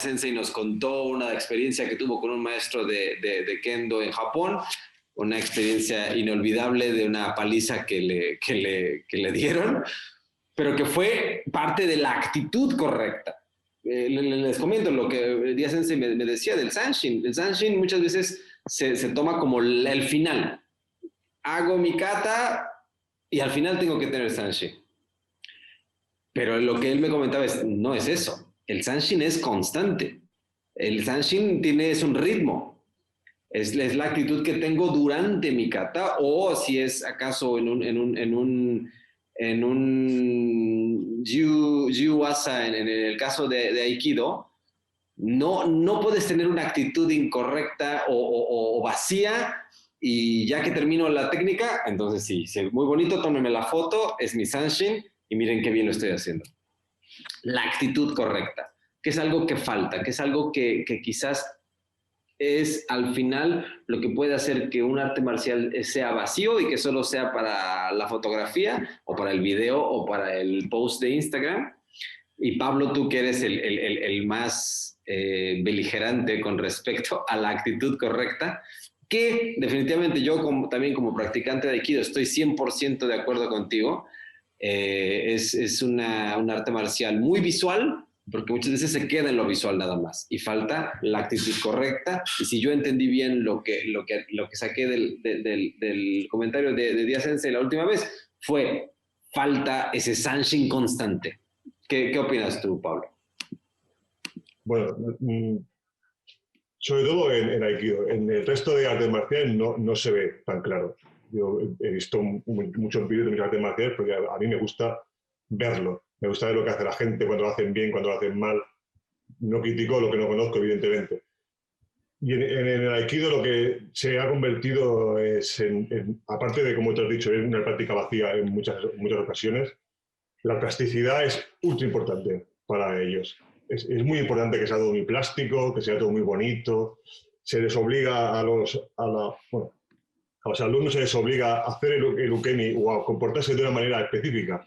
Sensei nos contó una experiencia que tuvo con un maestro de Kendo en Japón, una experiencia inolvidable de una paliza que le dieron, pero que fue parte de la actitud correcta. Les comento lo que Dia Sensei me decía del Zanshin. El Zanshin muchas veces se toma como el final. Hago mi kata y al final tengo que tener Zanshin. Pero lo que él me comentaba no es eso. El Zanshin es constante. El Zanshin es un ritmo. Es la actitud que tengo durante mi kata, o si es acaso en un Jiu-Wasa, en el caso de Aikido, no puedes tener una actitud incorrecta o vacía, y ya que termino la técnica, entonces sí, muy bonito, tómenme la foto, es mi Zanshin, y miren qué bien lo estoy haciendo. La actitud correcta, que es algo que falta, que es algo que quizás es al final lo que puede hacer que un arte marcial sea vacío y que solo sea para la fotografía o para el video o para el post de Instagram. Y Pablo, tú que eres el más beligerante con respecto a la actitud correcta, que definitivamente yo también como practicante de Aikido estoy 100% de acuerdo contigo. Es un arte marcial muy visual, porque muchas veces se queda en lo visual nada más y falta la actitud correcta. Y si yo entendí bien lo que saqué del comentario de Dia Sensei la última vez, fue falta ese Zanshin constante. ¿Qué opinas tú, Pablo? Bueno, sobre todo en Aikido. En el resto de artes marciales no se ve tan claro. Yo he visto muchos vídeos de mis artes marciales porque a mí me gusta verlo. Me gusta ver lo que hace la gente, cuando lo hacen bien, cuando lo hacen mal. No critico lo que no conozco, evidentemente. Y en el Aikido lo que se ha convertido es, aparte de, como te has dicho, es una práctica vacía en muchas ocasiones, la plasticidad es ultra importante para ellos. Es muy importante que sea todo muy plástico, que sea todo muy bonito. Se les obliga a los alumnos, se les obliga a hacer el ukemi o a comportarse de una manera específica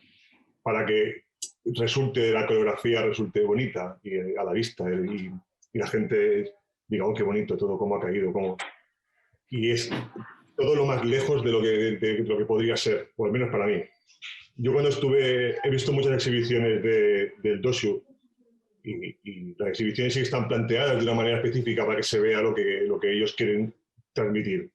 para que la coreografía resulte bonita y a la vista, y la gente diga, oh, qué bonito todo, cómo ha caído, cómo... Y es todo lo más lejos de lo que podría ser, o al menos para mí. Yo cuando he visto muchas exhibiciones del Doshu, y las exhibiciones sí están planteadas de una manera específica para que se vea lo que ellos quieren transmitir.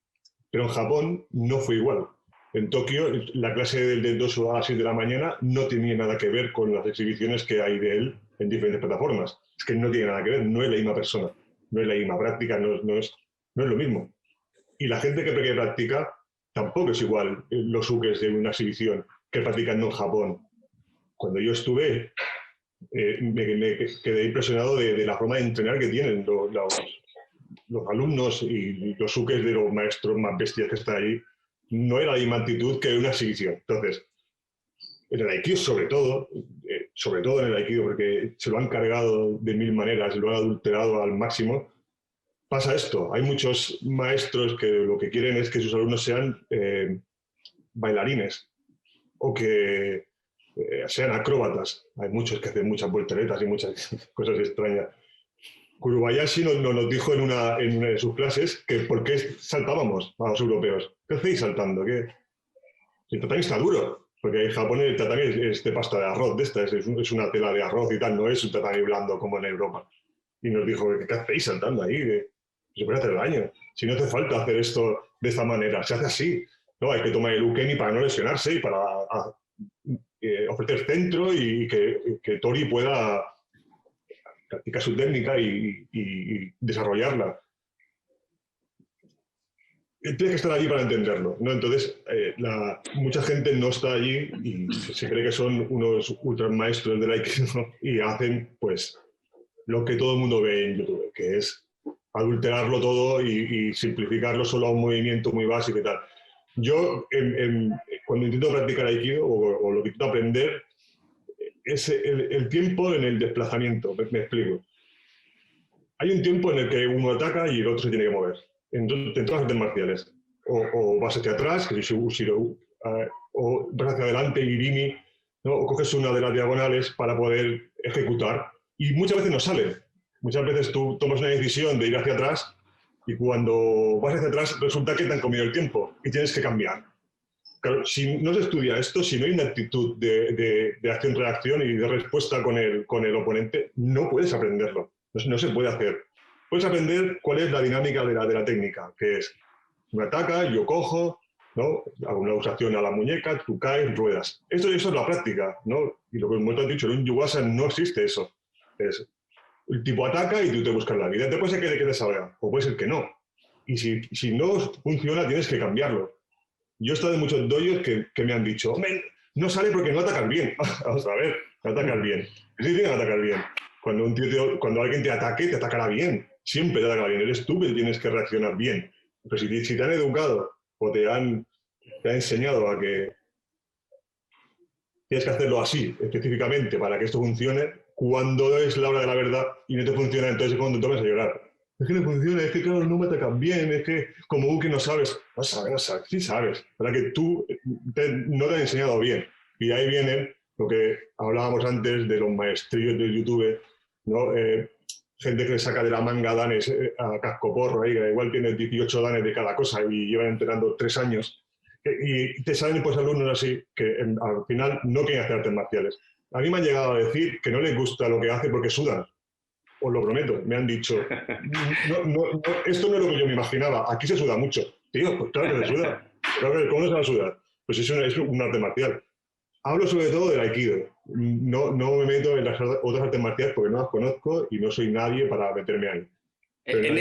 Pero en Japón no fue igual. En Tokio, la clase del Doshu a las 6 de la mañana no tenía nada que ver con las exhibiciones que hay de él en diferentes plataformas. Es que no tiene nada que ver, no es la misma persona, no es la misma práctica, no es lo mismo. Y la gente que practica tampoco es igual los ukes de una exhibición que practican en Japón. Cuando yo estuve, me quedé impresionado de la forma de entrenar que tienen los alumnos y los ukes de los maestros más bestias que están ahí. No era la misma actitud que una exhibición. Entonces, en el Aikido sobre todo en el Aikido, porque se lo han cargado de mil maneras, lo han adulterado al máximo, pasa esto. Hay muchos maestros que lo que quieren es que sus alumnos sean bailarines o que sean acróbatas. Hay muchos que hacen muchas volteretas y muchas cosas extrañas. Kurubayashi nos dijo en una de sus clases que por qué saltábamos a los europeos. ¿Qué hacéis saltando? El tatami está duro, porque en Japón el tatami es de pasta de arroz, es una tela de arroz y tal, no es un tatami blando como en Europa. Y nos dijo, ¿qué hacéis saltando ahí? Se puede hacer daño. Si no hace falta hacer esto de esta manera, se hace así. No, hay que tomar el ukemi para no lesionarse y para ofrecer centro y que Tori pueda practicar su técnica y desarrollarla. Tienes que estar allí para entenderlo, ¿no? Entonces, mucha gente no está allí y se cree que son unos ultramaestros del Aikido y hacen, pues, lo que todo el mundo ve en YouTube, que es adulterarlo todo y simplificarlo solo a un movimiento muy básico y tal. Yo, cuando intento practicar Aikido o lo que intento aprender, es el tiempo en el desplazamiento. Me explico. Hay un tiempo en el que uno ataca y el otro se tiene que mover. En todas las artes marciales. O vas hacia atrás, que es Ushiro, o vas hacia adelante, Irimi, ¿no? O coges una de las diagonales para poder ejecutar. Y muchas veces no sale. Muchas veces tú tomas una decisión de ir hacia atrás y cuando vas hacia atrás resulta que te han comido el tiempo y tienes que cambiar. Claro, si no se estudia esto, si no hay una actitud de acción-reacción y de respuesta con el oponente, no puedes aprenderlo. No se puede hacer. Puedes aprender cuál es la dinámica de la técnica, que es, me ataca, yo cojo, ¿no? Hago una usación a la muñeca, tú caes, ruedas. Eso es la práctica, ¿no? Y lo que como te has dicho, en un yuwasa no existe eso. El tipo ataca y tú te buscas la vida. Te puede ser que te salga, o puede ser que no. Y si no funciona, tienes que cambiarlo. Yo he estado en muchos dojos que me han dicho, no sale porque no atacas bien. Vamos a ver, no atacas bien. Sí, tiene que atacar bien. Cuando alguien te ataque, te atacará bien. Siempre te atacará bien. Eres tú que tienes que reaccionar bien. Pero si te han educado o te han enseñado a que tienes que hacerlo así, específicamente, para que esto funcione, cuando es la hora de la verdad y no te funciona, entonces es cuando te vas a llorar. Es que no funciona, es que claro, no me atacan bien, es que como que no sabes, sí sabes, para que tú no te han enseñado bien. Y ahí viene lo que hablábamos antes de los maestrillos de YouTube, ¿no? Gente que le saca de la manga danes a cascoporro, ahí, que igual tiene 18 danes de cada cosa y llevan entrenando 3 años. Y te salen pues alumnos así que al final no quieren hacer artes marciales. A mí me han llegado a decir que no les gusta lo que hace porque sudan. Os lo prometo, me han dicho, esto no es lo que yo me imaginaba, aquí se suda mucho. Tío, pues claro que se suda. Claro, ¿cómo se va a sudar? Pues es un arte marcial. Hablo sobre todo del Aikido. No me meto en las otras artes marciales porque no las conozco y no soy nadie para meterme ahí. En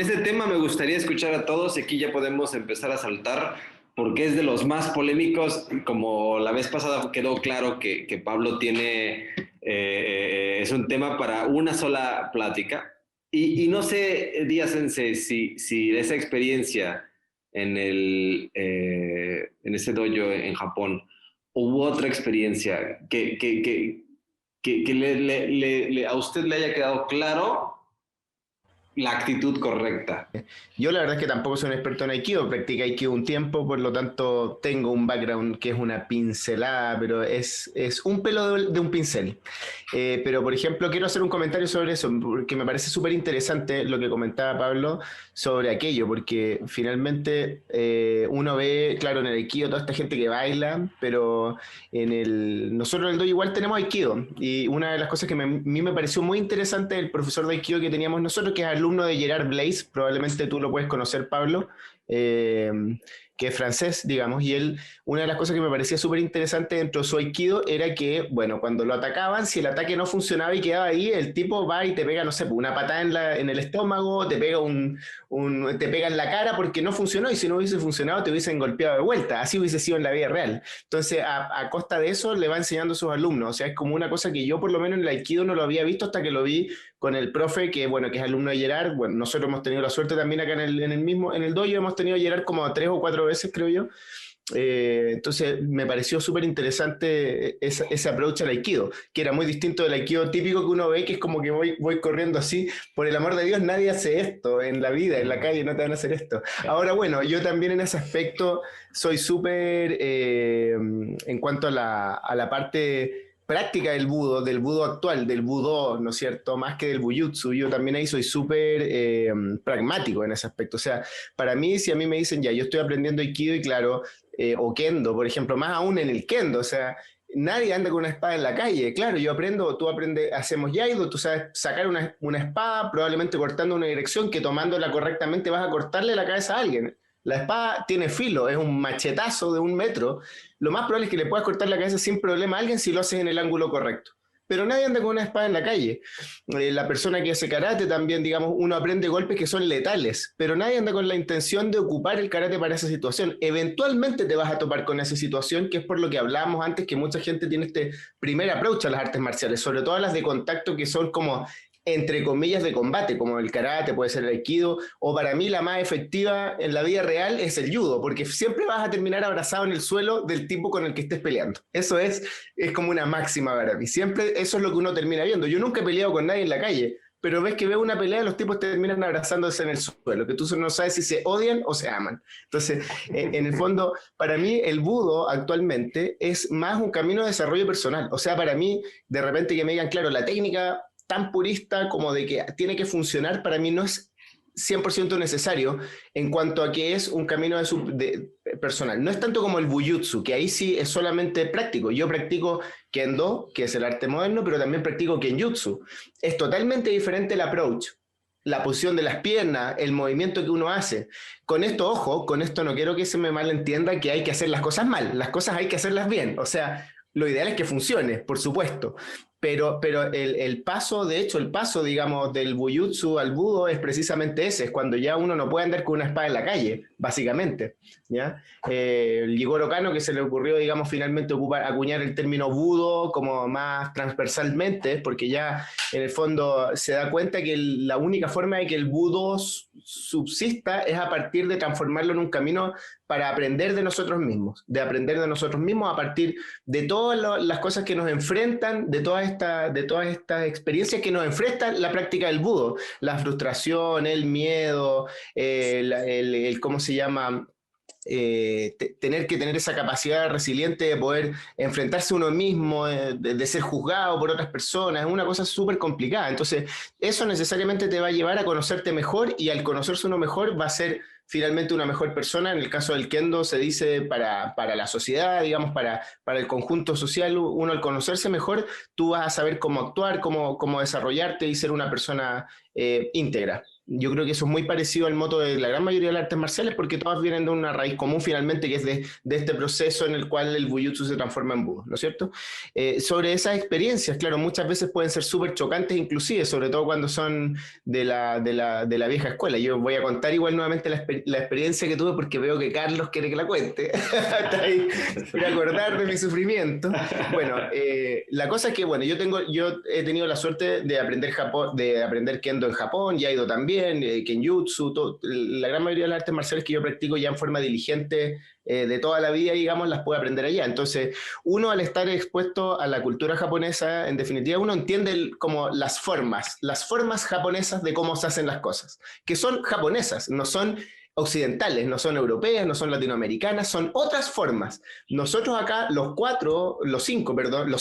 este tema me gustaría escuchar a todos y aquí ya podemos empezar a saltar porque es de los más polémicos. Como la vez pasada quedó claro que Pablo tiene... es un tema para una sola plática. Y no sé, Díaz Sensei, si de esa experiencia en ese dojo en Japón hubo otra experiencia que a usted le haya quedado claro la actitud correcta. Yo la verdad es que tampoco soy un experto en Aikido, practiqué Aikido un tiempo, por lo tanto tengo un background que es una pincelada, pero es un pelo de un pincel. Pero por ejemplo quiero hacer un comentario sobre eso, porque me parece súper interesante lo que comentaba Pablo sobre aquello, porque finalmente uno ve, claro, en el Aikido toda esta gente que baila, pero nosotros en el dojo igual tenemos Aikido, y una de las cosas que a mí me pareció muy interesante del profesor de Aikido que teníamos nosotros, que es alumno de Gerard Blaise, probablemente tú lo puedes conocer, Pablo, que es francés, digamos, y él, una de las cosas que me parecía súper interesante dentro de su Aikido era que, bueno, cuando lo atacaban, si el ataque no funcionaba y quedaba ahí, el tipo va y te pega, no sé, una patada en el estómago, te pega te pega en la cara porque no funcionó, y si no hubiese funcionado te hubiesen golpeado de vuelta, así hubiese sido en la vida real. Entonces, a costa de eso, le va enseñando a sus alumnos, o sea, es como una cosa que yo por lo menos en el Aikido no lo había visto hasta que lo vi con el profe, que bueno, que es alumno de Gerard. Bueno, nosotros hemos tenido la suerte también acá en el dojo, hemos tenido a Gerard como 3 o 4 veces, creo yo. Entonces me pareció súper interesante ese approach al Aikido, que era muy distinto del Aikido típico que uno ve, que es como que voy corriendo así, por el amor de Dios, nadie hace esto en la vida, en la calle no te van a hacer esto. Ahora bueno, yo también en ese aspecto soy súper, en cuanto a la parte práctica del budo actual, del budó, ¿no es cierto? Más que del bujutsu, yo también ahí soy súper pragmático en ese aspecto. O sea, para mí, si a mí me dicen, ya, yo estoy aprendiendo Aikido y claro, o Kendo, por ejemplo, más aún en el Kendo, o sea, nadie anda con una espada en la calle. Claro, yo aprendo, tú aprendes, hacemos Yaido, tú sabes sacar una espada, probablemente cortando una dirección que tomándola correctamente vas a cortarle la cabeza a alguien. La espada tiene filo, es un machetazo de 1 metro. Lo más probable es que le puedas cortar la cabeza sin problema a alguien si lo haces en el ángulo correcto. Pero nadie anda con una espada en la calle. La persona que hace karate también, digamos, uno aprende golpes que son letales, pero nadie anda con la intención de ocupar el karate para esa situación. Eventualmente te vas a topar con esa situación, que es por lo que hablábamos antes, que mucha gente tiene este primer approach a las artes marciales, sobre todo a las de contacto, que son como entre comillas de combate, como el karate, puede ser el aikido, o para mí la más efectiva en la vida real es el judo, porque siempre vas a terminar abrazado en el suelo del tipo con el que estés peleando. Eso es como una máxima para mí. Siempre eso es lo que uno termina viendo. Yo nunca he peleado con nadie en la calle, pero ves que veo una pelea, los tipos terminan abrazándose en el suelo, que tú no sabes si se odian o se aman. Entonces, en el fondo, para mí el budo actualmente es más un camino de desarrollo personal. O sea, para mí, de repente que me digan, claro, la técnica tan purista como de que tiene que funcionar, para mí no es 100% necesario en cuanto a que es un camino personal. No es tanto como el Bujutsu, que ahí sí es solamente práctico. Yo practico Kendo, que es el arte moderno, pero también practico Kenjutsu. Es totalmente diferente el approach, la posición de las piernas, el movimiento que uno hace. Con esto, ojo, con esto no quiero que se me malentienda que hay que hacer las cosas mal. Las cosas hay que hacerlas bien. O sea, lo ideal es que funcione, por supuesto. Pero el paso, de hecho, el paso, digamos, del Bujutsu al Budo es precisamente ese, es cuando ya uno no puede andar con una espada en la calle, básicamente, ¿ya? El Jigoro Kano, que se le ocurrió, digamos, finalmente acuñar el término Budo como más transversalmente, porque ya en el fondo se da cuenta que la única forma de que el Budo subsista es a partir de transformarlo en un camino para aprender de nosotros mismos a partir de todas las cosas que nos enfrentan, de todas estas experiencias que nos enfrentan la práctica del Budo, la frustración, el miedo, ¿cómo se llama? Tener que tener esa capacidad resiliente de poder enfrentarse a uno mismo, de ser juzgado por otras personas, es una cosa súper complicada. Entonces, eso necesariamente te va a llevar a conocerte mejor, y al conocerse uno mejor va a ser finalmente una mejor persona. En el caso del Kendo se dice para la sociedad, digamos, para el conjunto social, uno al conocerse mejor, tú vas a saber cómo actuar, cómo desarrollarte y ser una persona íntegra. Yo creo que eso es muy parecido al moto de la gran mayoría de las artes marciales, porque todas vienen de una raíz común finalmente, que es de este proceso en el cual el Bujutsu se transforma en Budo, ¿no es cierto? Sobre esas experiencias, claro, muchas veces pueden ser súper chocantes, inclusive, sobre todo cuando son de la vieja escuela. Yo voy a contar igual nuevamente la experiencia que tuve, porque veo que Carlos quiere que la cuente. Está ahí, quiere acordar de mi sufrimiento. Bueno, la cosa es que, bueno, yo he tenido la suerte de aprender Kendo en Japón, ya he ido también, Kenjutsu, la gran mayoría de las artes marciales que yo practico ya en forma diligente de toda la vida, digamos, las puedo aprender allá. Entonces, uno al estar expuesto a la cultura japonesa, en definitiva, uno entiende como las formas japonesas de cómo se hacen las cosas, que son japonesas, no son occidentales, no son europeas, no son latinoamericanas, son otras formas. Nosotros acá, los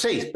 seis,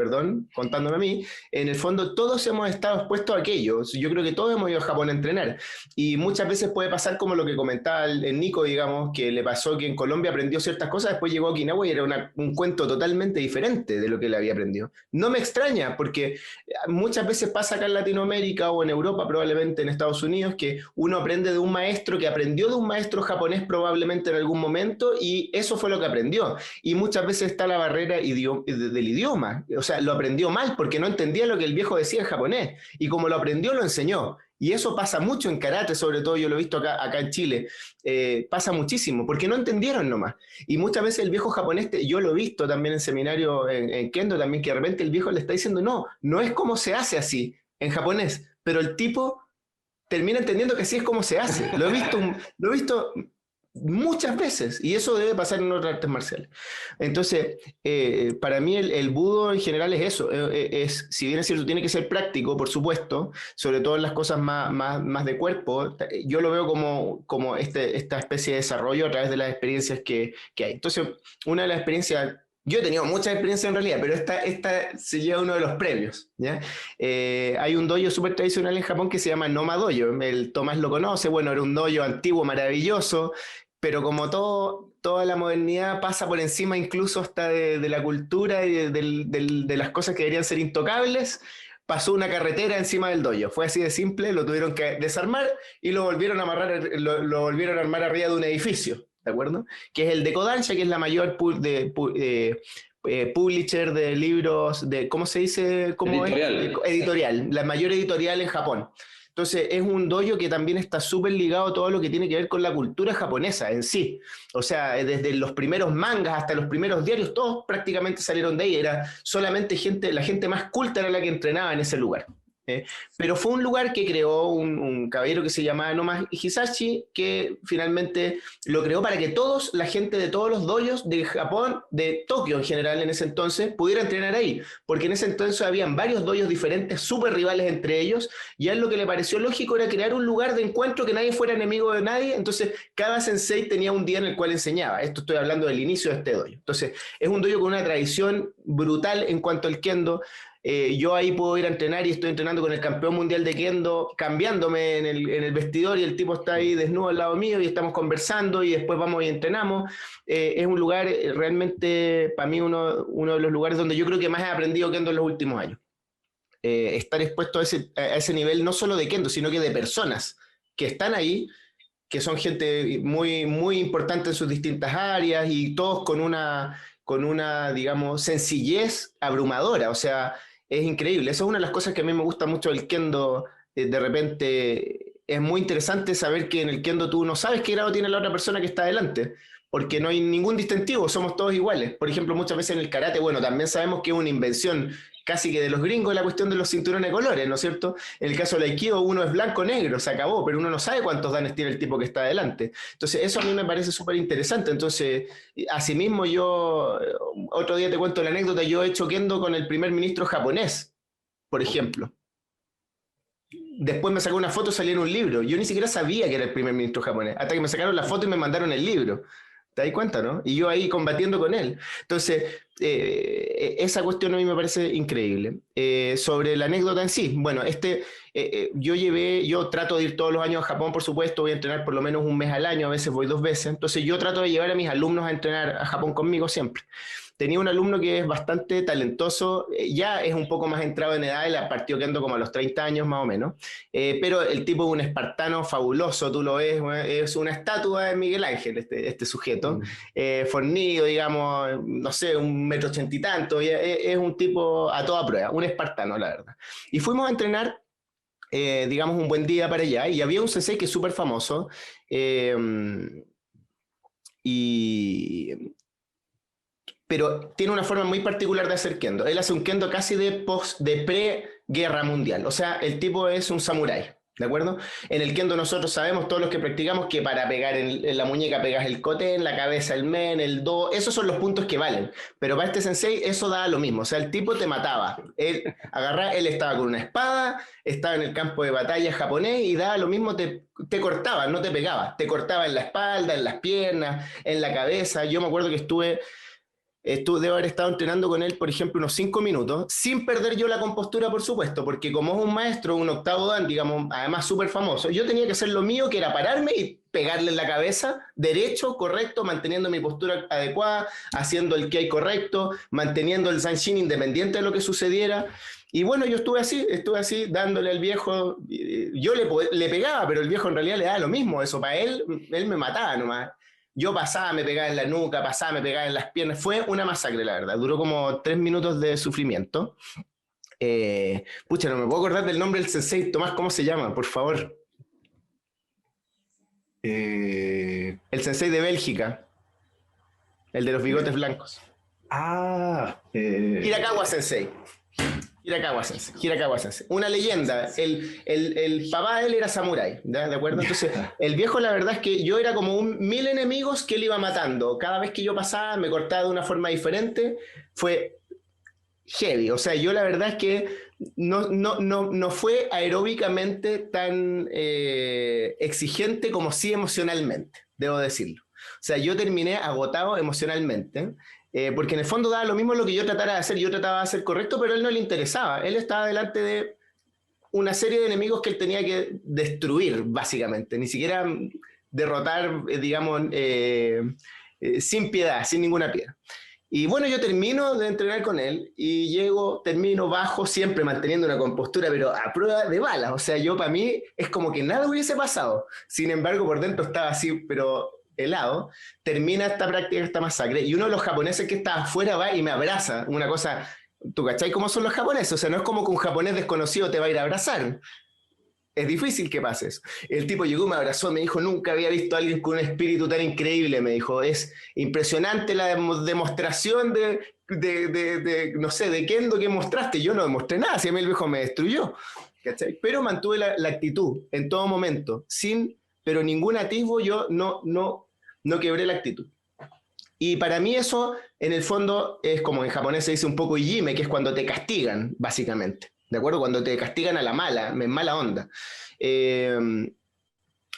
contándome a mí, en el fondo todos hemos estado expuestos a aquello. Yo creo que todos hemos ido a Japón a entrenar, y muchas veces puede pasar como lo que comentaba el Nico, digamos, que le pasó que en Colombia aprendió ciertas cosas, después llegó a Okinawa y era un cuento totalmente diferente de lo que él había aprendido. No me extraña, porque muchas veces pasa acá en Latinoamérica o en Europa, probablemente en Estados Unidos, que uno aprende de un maestro que aprendió de un maestro japonés probablemente en algún momento, y eso fue lo que aprendió. Y muchas veces está la barrera del idioma, o sea, lo aprendió mal porque no entendía lo que el viejo decía en japonés, y como lo aprendió, lo enseñó. Y eso pasa mucho en karate, sobre todo yo lo he visto acá en Chile, pasa muchísimo, porque no entendieron nomás. Y muchas veces el viejo japonés, yo lo he visto también en seminario, en Kendo también, que de repente el viejo le está diciendo, no es como se hace así en japonés, pero el tipo termina entendiendo que así es como se hace. Lo he visto muchas veces, y eso debe pasar en otras artes marciales. Entonces, para mí el Budo en general es eso, si bien es cierto, tiene que ser práctico, por supuesto, sobre todo en las cosas más de cuerpo. Yo lo veo como esta especie de desarrollo a través de las experiencias que hay. Entonces, una de las experiencias... Yo he tenido muchas experiencias en realidad, pero esta se lleva uno de los premios, ¿ya? Hay un dojo súper tradicional en Japón que se llama Noma Dojo. El Tomás lo conoce. Bueno, era un dojo antiguo, maravilloso, pero como toda la modernidad pasa por encima incluso hasta de la cultura y de las cosas que deberían ser intocables, pasó una carretera encima del dojo. Fue así de simple, lo tuvieron que desarmar y lo volvieron a armar arriba de un edificio. ¿De acuerdo? Que es el de Kodansha, que es la mayor publisher de libros, ¿cómo se dice? Editorial, la mayor editorial en Japón. Entonces es un dojo que también está súper ligado a todo lo que tiene que ver con la cultura japonesa en sí. O sea, desde los primeros mangas hasta los primeros diarios, todos prácticamente salieron de ahí. Era solamente la gente más culta era la que entrenaba en ese lugar. Pero fue un lugar que creó un caballero que se llamaba Noma Hisashi, que finalmente lo creó para que la gente de todos los dojos de Japón, de Tokio en general en ese entonces, pudiera entrenar ahí, porque en ese entonces habían varios dojos diferentes, súper rivales entre ellos, y a él lo que le pareció lógico era crear un lugar de encuentro que nadie fuera enemigo de nadie. Entonces cada sensei tenía un día en el cual enseñaba. Esto estoy hablando del inicio de este dojo. Entonces es un dojo con una tradición brutal en cuanto al kendo. yo ahí puedo ir a entrenar y estoy entrenando con el campeón mundial de Kendo, cambiándome en el vestidor y el tipo está ahí desnudo al lado mío y estamos conversando y después vamos y entrenamos. Es un lugar realmente, para mí, uno de los lugares donde yo creo que más he aprendido Kendo en los últimos años. Estar expuesto a ese nivel no solo de Kendo, sino que de personas que están ahí, que son gente muy, muy importante en sus distintas áreas y todos con una, digamos, sencillez abrumadora. O sea, es increíble. Esa es una de las cosas que a mí me gusta mucho del Kendo. De repente es muy interesante saber que en el Kendo tú no sabes qué grado tiene la otra persona que está adelante, porque no hay ningún distintivo, somos todos iguales. Por ejemplo, muchas veces en el karate, bueno, también sabemos que es una invención casi que de los gringos la cuestión de los cinturones de colores, ¿no es cierto? En el caso del aikido uno es blanco-negro, se acabó, pero uno no sabe cuántos danes tiene el tipo que está adelante. Entonces eso a mí me parece súper interesante. Entonces, asimismo yo, otro día te cuento la anécdota, yo he hecho Kendo con el primer ministro japonés, por ejemplo. Después me sacó una foto, salió en un libro. Yo ni siquiera sabía que era el primer ministro japonés, hasta que me sacaron la foto y me mandaron el libro. ¿Te das cuenta, no? Y yo ahí combatiendo con él. Entonces, esa cuestión a mí me parece increíble. Sobre la anécdota en sí, bueno, yo trato de ir todos los años a Japón, por supuesto, voy a entrenar por lo menos un mes al año, a veces voy 2 veces. Entonces, yo trato de llevar a mis alumnos a entrenar a Japón conmigo siempre. Tenía un alumno que es bastante talentoso, ya es un poco más entrado en edad, él partió quedando como a los 30 años más o menos, pero el tipo es un espartano fabuloso, tú lo ves, es una estatua de Miguel Ángel, este sujeto, fornido, digamos, no sé, 1,80 m y tanto, es un tipo a toda prueba, un espartano, la verdad. Y fuimos a entrenar, digamos, un buen día para allá, y había un sensei que es súper famoso, pero tiene una forma muy particular de hacer kendo. Él hace un kendo casi de pre-guerra mundial. O sea, el tipo es un samurái, ¿de acuerdo? En el kendo nosotros sabemos, todos los que practicamos, que para pegar en la muñeca pegas el koten, la cabeza el men, el do, esos son los puntos que valen. Pero para este sensei eso da lo mismo. O sea, el tipo te mataba. Él estaba con una espada, estaba en el campo de batalla japonés y daba lo mismo, te cortaba, no te pegaba. Te cortaba en la espalda, en las piernas, en la cabeza. Yo me acuerdo que debo haber estado entrenando con él, por ejemplo, unos 5 minutos, sin perder yo la compostura, por supuesto, porque como es un maestro, un octavo dan, digamos, además súper famoso, yo tenía que hacer lo mío, que era pararme y pegarle en la cabeza, derecho, correcto, manteniendo mi postura adecuada, haciendo el kei correcto, manteniendo el zanshin independiente de lo que sucediera. Y bueno, yo estuve así, dándole al viejo, yo le pegaba, pero el viejo en realidad le daba lo mismo, eso para él me mataba nomás. Yo pasaba, me pegaba en la nuca, pasaba, me pegaba en las piernas. Fue una masacre, la verdad. Duró como 3 minutos de sufrimiento. Pucha, no me puedo acordar del nombre del sensei. Tomás, ¿cómo se llama? Por favor. El sensei de Bélgica. El de los bigotes blancos. Hirakawa Sensei. Hirakawa Sensei. Una leyenda. El papá de él era samurái, ¿de acuerdo? Entonces, el viejo, la verdad es que yo era como 1.000 enemigos que él iba matando. Cada vez que yo pasaba, me cortaba de una forma diferente. Fue heavy. O sea, yo la verdad es que no fue aeróbicamente tan exigente como sí emocionalmente, debo decirlo. O sea, yo terminé agotado emocionalmente. Porque en el fondo daba lo mismo lo que yo tratara de hacer. Yo trataba de hacer correcto, pero a él no le interesaba. Él estaba delante de una serie de enemigos que él tenía que destruir, básicamente. Ni siquiera derrotar, digamos, sin piedad, sin ninguna piedad. Y bueno, yo termino de entrenar con él y termino bajo, siempre manteniendo una compostura, pero a prueba de balas. O sea, para mí es como que nada hubiese pasado. Sin embargo, por dentro estaba así, pero helado. Termina esta práctica, esta masacre, y uno de los japoneses que está afuera va y me abraza. Una cosa, ¿tú cachai cómo son los japoneses? O sea, no es como que un japonés desconocido te va a ir a abrazar. Es difícil que pases. El tipo llegó, me abrazó, me dijo, nunca había visto a alguien con un espíritu tan increíble, me dijo, es impresionante la demostración no sé, de kendo que mostraste. Yo no demostré nada, si a mí el viejo me destruyó. ¿Cachai? Pero mantuve la actitud en todo momento, pero ningún atisbo, yo no quebré la actitud. Y para mí eso, en el fondo, es como en japonés se dice un poco ijime, que es cuando te castigan, básicamente. ¿De acuerdo? Cuando te castigan a la mala, en mala onda.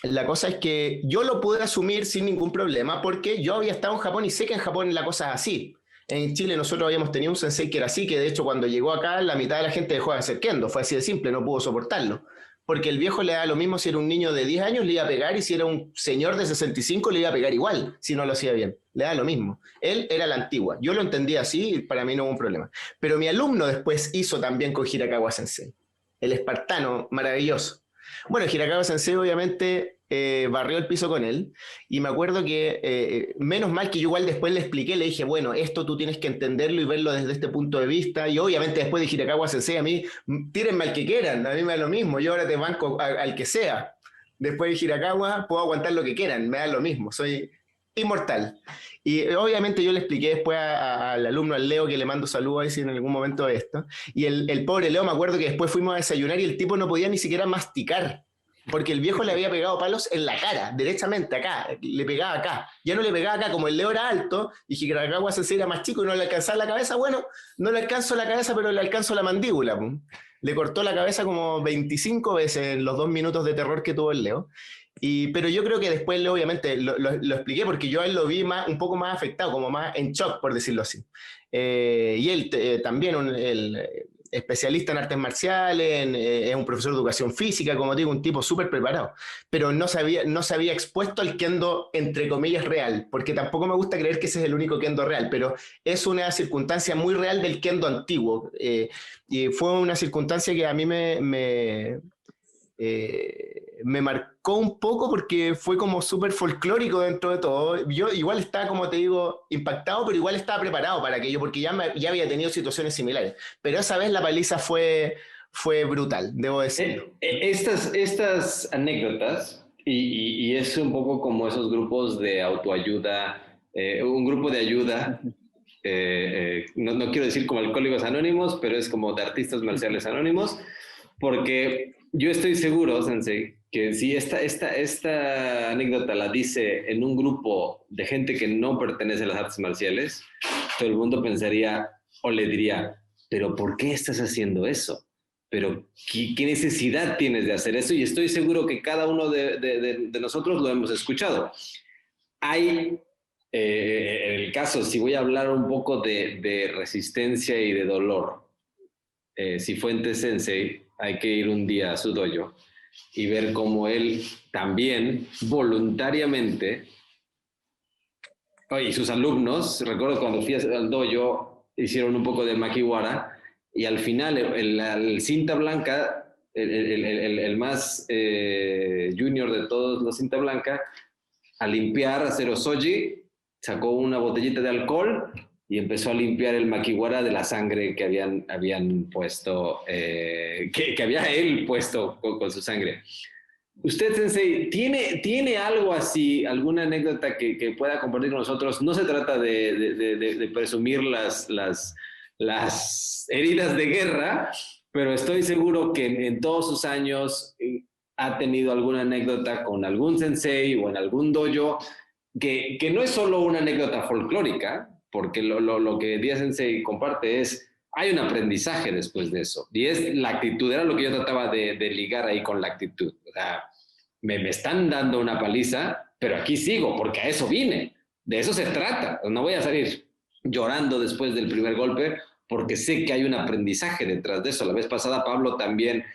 La cosa es que yo lo pude asumir sin ningún problema porque yo había estado en Japón y sé que en Japón la cosa es así. En Chile nosotros habíamos tenido un sensei que era así, que de hecho cuando llegó acá la mitad de la gente dejó de hacer kendo, fue así de simple, no pudo soportarlo. Porque el viejo le da lo mismo si era un niño de 10 años, le iba a pegar, y si era un señor de 65, le iba a pegar igual, si no lo hacía bien. Le da lo mismo. Él era la antigua. Yo lo entendía así y para mí no hubo un problema. Pero mi alumno después hizo también con Hirakawa Sensei, el espartano maravilloso. Bueno, Hirakawa Sensei obviamente barrió el piso con él, y me acuerdo que menos mal que yo igual después le expliqué, le dije, bueno, esto tú tienes que entenderlo y verlo desde este punto de vista, y obviamente después de Hirakawa Sensei a mí, tírenme al que quieran, a mí me da lo mismo, yo ahora te banco al que sea. Después de Hirakawa puedo aguantar lo que quieran, me da lo mismo, soy inmortal. Y obviamente yo le expliqué después al alumno, al Leo, que le mando saludos ahí si en algún momento de esto, y el pobre Leo, me acuerdo que después fuimos a desayunar y el tipo no podía ni siquiera masticar, porque el viejo le había pegado palos en la cara, derechamente acá, le pegaba acá, ya no le pegaba acá, como el Leo era alto y Hirakawa Sensei era más chico y no le alcanzaba la cabeza, bueno, no le alcanzo la cabeza, pero le alcanzo la mandíbula, pum. Le cortó la cabeza como 25 veces en los 2 minutos de terror que tuvo el Leo. Pero yo creo que después obviamente lo expliqué, porque yo a él lo vi un poco más afectado, como más en shock, por decirlo así. Y él también, especialista en artes marciales, es un profesor de educación física, como digo, un tipo súper preparado, pero no se había expuesto al kendo, entre comillas, real, porque tampoco me gusta creer que ese es el único kendo real, pero es una circunstancia muy real del kendo antiguo, y fue una circunstancia que a mí me marcó un poco, porque fue como súper folclórico dentro de todo. Yo igual estaba, como te digo, impactado, pero igual estaba preparado para aquello, porque ya había tenido situaciones similares. Pero esa vez la paliza fue brutal, debo decirlo. Estas anécdotas, y es un poco como esos grupos de autoayuda, un grupo de ayuda, no quiero decir como Alcohólicos Anónimos, pero es como de artistas marciales anónimos, porque yo estoy seguro, Sensei, que si esta anécdota la dice en un grupo de gente que no pertenece a las artes marciales, todo el mundo pensaría o le diría, pero ¿por qué estás haciendo eso? Pero ¿qué necesidad tienes de hacer eso? Y estoy seguro que cada uno de nosotros lo hemos escuchado. Hay, en el caso, si voy a hablar un poco de resistencia y de dolor, Cifuentes Sensei, hay que ir un día a su dojo y ver cómo él también voluntariamente, y sus alumnos, recuerdo cuando fui al dojo, hicieron un poco de makiwara, y al final el cinta blanca, el más junior de todos los cinta blanca, al limpiar, a hacer osoji, sacó una botellita de alcohol y empezó a limpiar el makiwara de la sangre que habían puesto, que había él puesto con su sangre. Usted, Sensei, ¿tiene algo así, alguna anécdota que pueda compartir con nosotros? No se trata de presumir las heridas de guerra, pero estoy seguro que en todos sus años ha tenido alguna anécdota con algún sensei o en algún dojo, que no es solo una anécdota folclórica, porque lo que Díaz Sensei comparte hay un aprendizaje después de eso, y es la actitud, era lo que yo trataba de ligar ahí con la actitud. O sea, me están dando una paliza, pero aquí sigo, porque a eso vine, de eso se trata. No voy a salir llorando después del primer golpe, porque sé que hay un aprendizaje detrás de eso. La vez pasada Pablo también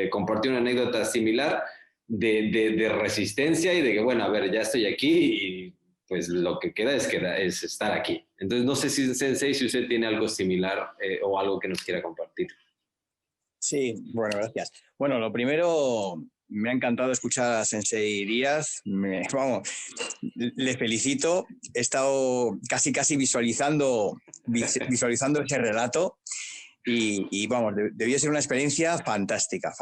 compartió una anécdota similar de resistencia y de que, bueno, a ver, ya estoy aquí y pues lo que queda es estar aquí. Entonces, no sé si, Sensei, si usted tiene algo similar o algo que nos quiera compartir. Sí, bueno, gracias. Bueno, lo primero, me ha encantado escuchar a Sensei Díaz. Vamos, le felicito. He estado casi visualizando ese relato y vamos, debió ser una experiencia fantástica.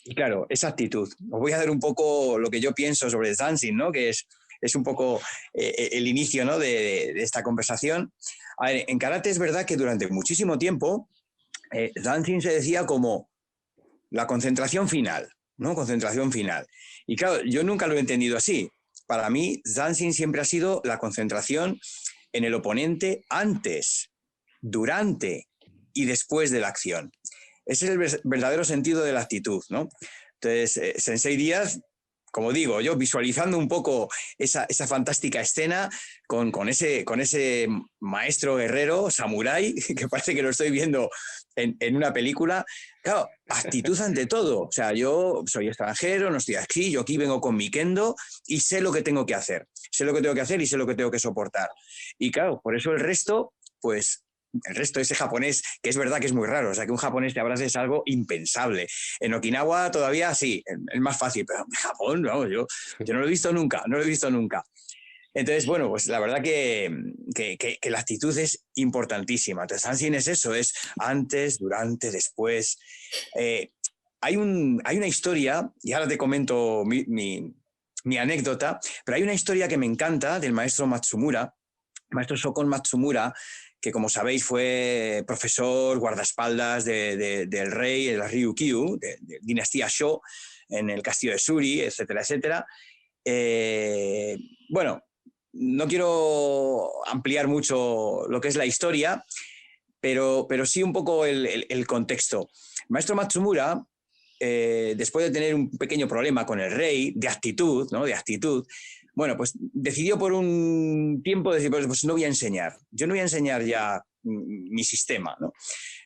Y claro, esa actitud. Os voy a dar un poco lo que yo pienso sobre dancing, ¿no? Que es un poco el inicio, ¿no? de esta conversación. A ver, en karate es verdad que durante muchísimo tiempo dancing se decía como la concentración final, ¿no? Concentración final. Y claro, yo nunca lo he entendido así. Para mí, dancing siempre ha sido la concentración en el oponente antes, durante y después de la acción. Ese es el verdadero sentido de la actitud, ¿no? Entonces, Sensei Díaz como digo, yo visualizando un poco esa fantástica escena con ese maestro guerrero, samurái, que parece que lo estoy viendo en una película. Claro, actitud ante todo. O sea, yo soy extranjero, no estoy aquí, yo aquí vengo con mi kendo y sé lo que tengo que hacer. Sé lo que tengo que hacer y sé lo que tengo que soportar. Y claro, por eso el resto, pues... El resto de ese japonés, que es verdad que es muy raro, o sea, que un japonés te abrace es algo impensable. En Okinawa todavía sí, es más fácil, pero en Japón, no, yo no lo he visto nunca, no lo he visto nunca. Entonces, bueno, pues la verdad que la actitud es importantísima. Entonces, Zanshin es eso, es antes, durante, después. Hay una historia, y ahora te comento mi anécdota, pero hay una historia que me encanta del maestro Matsumura, maestro Shokon Matsumura, que como sabéis fue profesor, guardaespaldas del rey, de la Ryukyu, de dinastía Shō, en el castillo de Suri, etcétera, etcétera. Bueno, no quiero ampliar mucho lo que es la historia, pero sí un poco el contexto. Maestro Matsumura, después de tener un pequeño problema con el rey, de actitud, ¿no? De actitud, bueno, pues decidió por un tiempo decir, pues no voy a enseñar. Yo no voy a enseñar ya mi sistema, ¿no?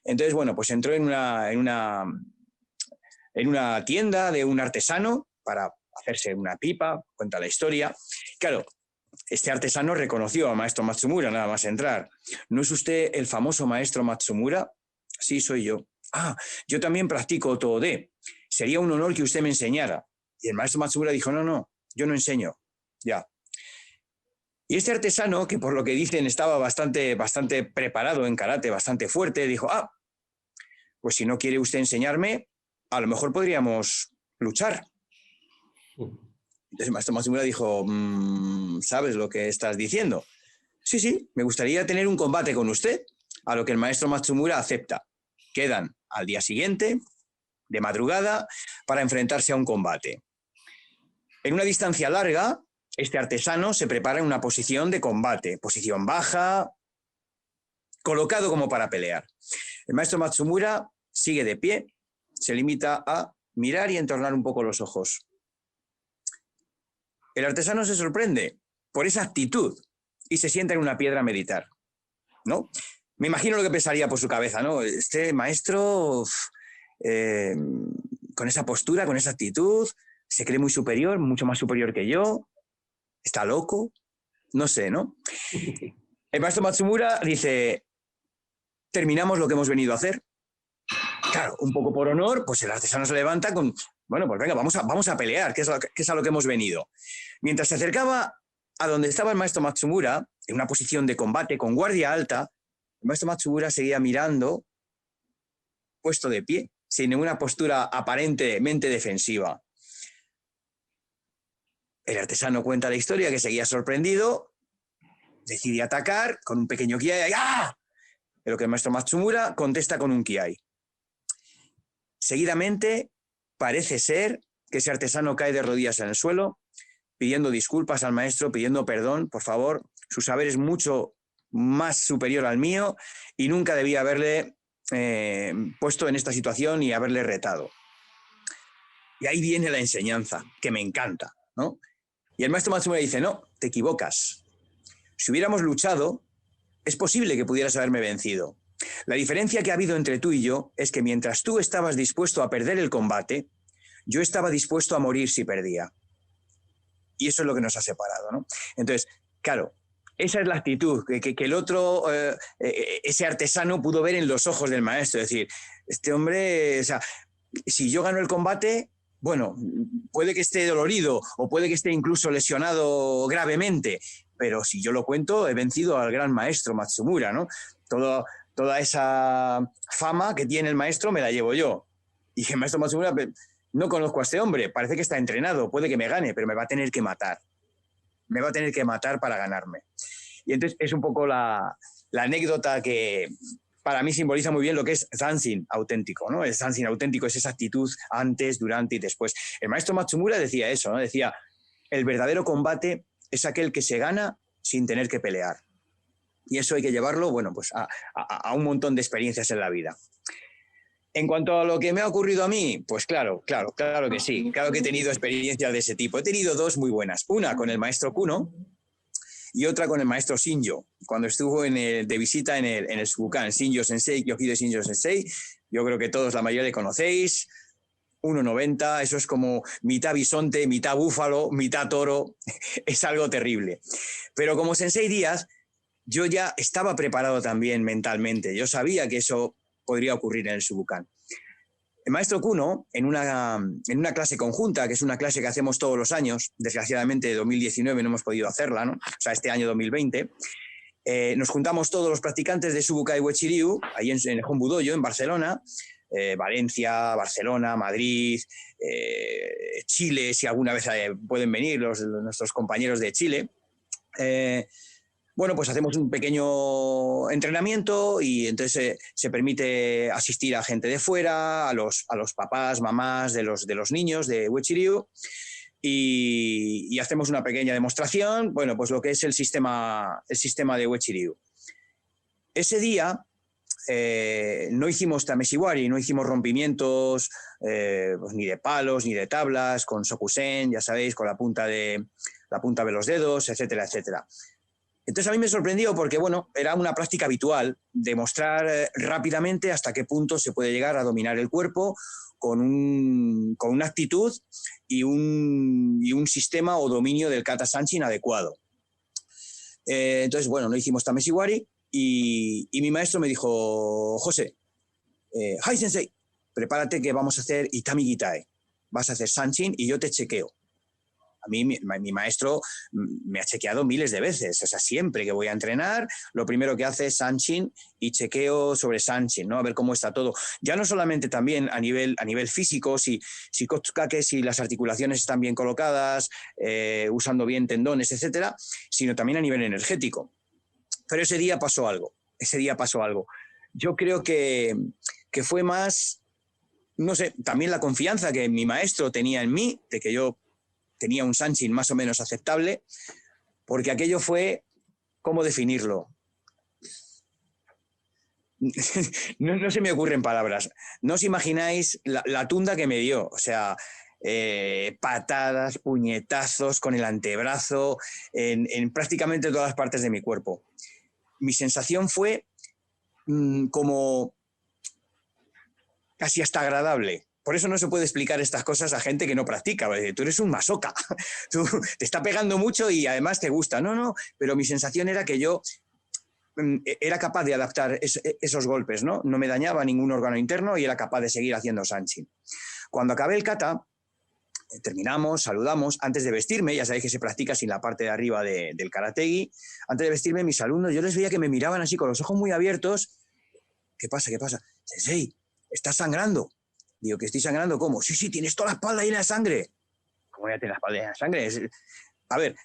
Entonces, bueno, pues entró en una tienda de un artesano para hacerse una pipa, cuenta la historia. Claro, este artesano reconoció al maestro Matsumura nada más entrar. ¿No es usted el famoso maestro Matsumura? Sí, soy yo. Ah, yo también practico Todo-de. Sería un honor que usted me enseñara. Y el maestro Matsumura dijo, no, yo no enseño. Ya. Y este artesano, que por lo que dicen estaba bastante preparado en karate, bastante fuerte, dijo, pues si no quiere usted enseñarme, a lo mejor podríamos luchar. Entonces el maestro Matsumura dijo, ¿sabes lo que estás diciendo? Sí, me gustaría tener un combate con usted. A lo que el maestro Matsumura acepta. Quedan al día siguiente, de madrugada, para enfrentarse a un combate. En una distancia larga, este artesano se prepara en una posición de combate, posición baja, colocado como para pelear. El maestro Matsumura sigue de pie, se limita a mirar y entornar un poco los ojos. El artesano se sorprende por esa actitud y se sienta en una piedra a meditar, ¿no? Me imagino lo que pensaría por su cabeza, ¿no? Este maestro, con esa postura, con esa actitud, se cree muy superior, mucho más superior que yo. ¿Está loco? No sé, ¿no? El maestro Matsumura dice, terminamos lo que hemos venido a hacer. Claro, un poco por honor, pues el artesano se levanta con, bueno, pues venga, vamos a pelear, que es a lo que hemos venido. Mientras se acercaba a donde estaba el maestro Matsumura, en una posición de combate con guardia alta, el maestro Matsumura seguía mirando, puesto de pie, sin ninguna postura aparentemente defensiva. El artesano cuenta la historia, que seguía sorprendido, decide atacar con un pequeño kiai. ¡Ah! Pero que el maestro Matsumura contesta con un kiai. Seguidamente, parece ser que ese artesano cae de rodillas en el suelo, pidiendo disculpas al maestro, pidiendo perdón, por favor, su saber es mucho más superior al mío y nunca debía haberle puesto en esta situación y haberle retado. Y ahí viene la enseñanza, que me encanta, ¿no? Y el maestro Matsumura dice, no, te equivocas. Si hubiéramos luchado, es posible que pudieras haberme vencido. La diferencia que ha habido entre tú y yo es que mientras tú estabas dispuesto a perder el combate, yo estaba dispuesto a morir si perdía. Y eso es lo que nos ha separado, ¿no? Entonces, claro, esa es la actitud que el otro, ese artesano pudo ver en los ojos del maestro. Es decir, este hombre, o sea, si yo gano el combate, bueno, puede que esté dolorido o puede que esté incluso lesionado gravemente, pero si yo lo cuento, he vencido al gran maestro Matsumura, ¿no? Toda esa fama que tiene el maestro me la llevo yo. Y el maestro Matsumura, no conozco a este hombre, parece que está entrenado, puede que me gane, pero me va a tener que matar. Me va a tener que matar para ganarme. Y entonces es un poco la anécdota que para mí simboliza muy bien lo que es Zanshin auténtico, ¿no? El Zanshin auténtico es esa actitud antes, durante y después. El maestro Matsumura decía eso, ¿no? Decía, el verdadero combate es aquel que se gana sin tener que pelear. Y eso hay que llevarlo, bueno, pues a un montón de experiencias en la vida. En cuanto a lo que me ha ocurrido a mí, pues claro que sí. Claro que he tenido experiencias de ese tipo. He tenido dos muy buenas. Una con el maestro Kuno y otra con el maestro Shinjo. Cuando estuvo de visita en el Subukan, Shinjo Sensei, Yoshide Shinjo Sensei, yo creo que todos, la mayoría le conocéis. 1,90, eso es como mitad bisonte, mitad búfalo, mitad toro. Es algo terrible. Pero como Sensei Díaz, yo ya estaba preparado también mentalmente. Yo sabía que eso podría ocurrir en el Subukan. El maestro Kuno, en una clase conjunta, que es una clase que hacemos todos los años, desgraciadamente en 2019 no hemos podido hacerla, ¿no? O sea, este año 2020, nos juntamos todos los practicantes de Subukai Uechi Ryu, ahí en el Hombu Dojo, en Barcelona, Valencia, Barcelona, Madrid, Chile, si alguna vez pueden venir nuestros compañeros de Chile. Bueno, pues hacemos un pequeño entrenamiento y entonces se permite asistir a gente de fuera, a los papás, mamás de los niños de Uechi Ryu y hacemos una pequeña demostración, bueno, pues lo que es el sistema de Uechi Ryu. Ese día no hicimos tameshiwari, no hicimos rompimientos pues ni de palos ni de tablas, con sokusen, ya sabéis, con la punta de los dedos, etcétera, etcétera. Entonces a mí me sorprendió porque, bueno, era una práctica habitual demostrar rápidamente hasta qué punto se puede llegar a dominar el cuerpo con una actitud y un sistema o dominio del kata sanchin adecuado. Entonces, bueno, no hicimos tameshiwari y mi maestro me dijo, José, Hai Sensei, prepárate que vamos a hacer Itami Gitae. Vas a hacer sanchin y yo te chequeo. A mí mi maestro me ha chequeado miles de veces, o sea, siempre que voy a entrenar, lo primero que hace es sanchin y chequeo sobre sanchin, ¿no? A ver cómo está todo. Ya no solamente también a nivel físico, si kotsukake, si las articulaciones están bien colocadas, usando bien tendones, etcétera, sino también a nivel energético. Pero ese día pasó algo. Yo creo que fue más, no sé, también la confianza que mi maestro tenía en mí, de que yo tenía un sanchin más o menos aceptable, porque aquello fue, ¿cómo definirlo? No se me ocurren palabras. No os imagináis la tunda que me dio, o sea, patadas, puñetazos con el antebrazo, en prácticamente todas las partes de mi cuerpo. Mi sensación fue como casi hasta agradable. Por eso no se puede explicar estas cosas a gente que no practica. Tú eres un masoca, tú te está pegando mucho y además te gusta. No, pero mi sensación era que yo era capaz de adaptar esos golpes, ¿no? No me dañaba ningún órgano interno y era capaz de seguir haciendo sanchin. Cuando acabé el kata, terminamos, saludamos. Antes de vestirme, ya sabéis que se practica sin la parte de arriba del karategi, antes de vestirme, mis alumnos, yo les veía que me miraban así con los ojos muy abiertos. ¿Qué pasa? Sensei, ¿estás sangrando? Digo, ¿que estoy sangrando? ¿Cómo? Sí, tienes toda la espalda llena de sangre. ¿Cómo voy a tener la espalda llena de sangre? A ver,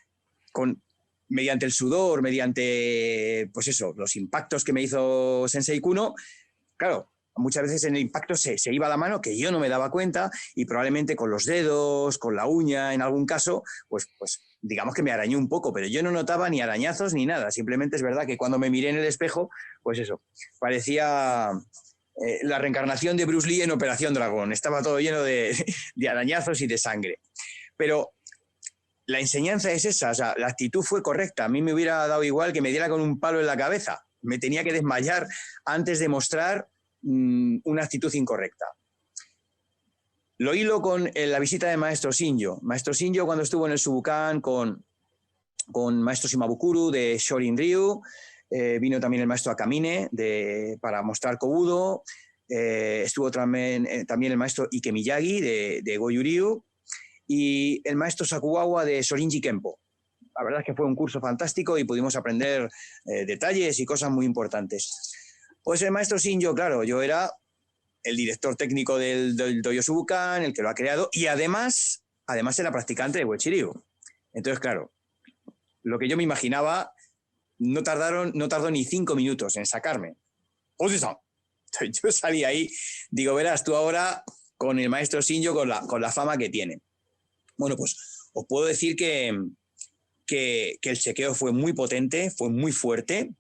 mediante el sudor, mediante, pues eso, los impactos que me hizo Sensei Kuno, claro, muchas veces en el impacto se iba la mano, que yo no me daba cuenta, y probablemente con los dedos, con la uña, en algún caso, pues digamos que me arañó un poco, pero yo no notaba ni arañazos ni nada. Simplemente es verdad que cuando me miré en el espejo, pues eso, parecía la reencarnación de Bruce Lee en Operación Dragón. Estaba todo lleno de arañazos y de sangre. Pero la enseñanza es esa, o sea, la actitud fue correcta. A mí me hubiera dado igual que me diera con un palo en la cabeza. Me tenía que desmayar antes de mostrar una actitud incorrecta. Lo hilo con la visita de Maestro Shinjo. Maestro Shinjo, cuando estuvo en el Subukan con Maestro Shimabukuro de Shorin Ryu, vino también el Maestro Akamine para mostrar Kobudo, estuvo también el Maestro Ike Miyagi de Goju Ryu y el Maestro Sakugawa de Shorinji Kenpo. La verdad es que fue un curso fantástico y pudimos aprender detalles y cosas muy importantes. Pues el Maestro Shinjo, claro, yo era el director técnico del Dojo Subukan, el que lo ha creado, y además era practicante de Uechi Ryu. Entonces, claro, lo que yo me imaginaba no tardó ni 5 minutos en sacarme. Oji-san. Yo salí ahí, digo, verás, tú ahora con el Maestro Shinjo, con la fama que tiene. Bueno, pues os puedo decir que el chequeo fue muy potente, fue muy fuerte.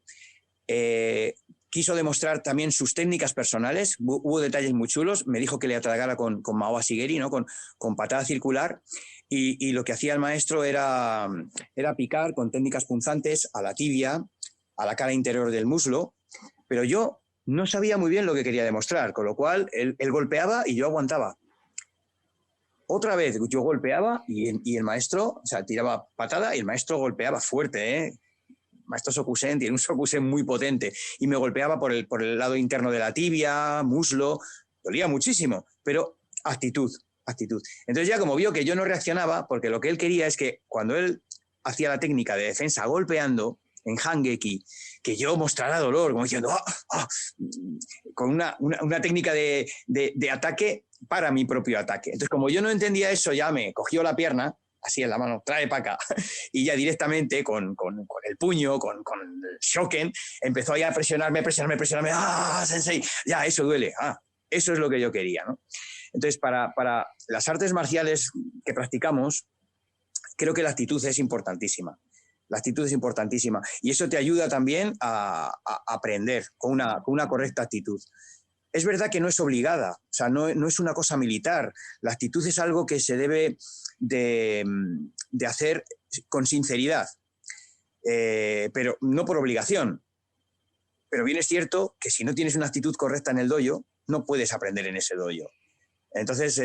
quiso demostrar también sus técnicas personales, hubo detalles muy chulos, me dijo que le atragara con Maoa Sigeri, ¿no? con patada circular, y lo que hacía el maestro era picar con técnicas punzantes a la tibia, a la cara interior del muslo, pero yo no sabía muy bien lo que quería demostrar, con lo cual él golpeaba y yo aguantaba. Otra vez yo golpeaba y el maestro, o sea, tiraba patada y el maestro golpeaba fuerte, ¿eh? Maestro Sokusen tiene un Sokusen muy potente y me golpeaba por el lado interno de la tibia, muslo, dolía muchísimo, pero actitud. Entonces ya como vio que yo no reaccionaba, porque lo que él quería es que cuando él hacía la técnica de defensa golpeando en Hangeki, que yo mostrara dolor, como diciendo, con una técnica de ataque para mi propio ataque. Entonces como yo no entendía eso, ya me cogió la pierna, así en la mano, trae para acá, y ya directamente con el puño, con el shoken, empezó ahí a presionarme, sensei, ya, eso duele, eso es lo que yo quería, ¿no? Entonces, para las artes marciales que practicamos, creo que la actitud es importantísima. Y eso te ayuda también a aprender con una correcta actitud. Es verdad que no es obligada, o sea, no es una cosa militar. La actitud es algo que se debe de hacer con sinceridad, pero no por obligación. Pero bien es cierto que si no tienes una actitud correcta en el dojo, no puedes aprender en ese dojo. Entonces,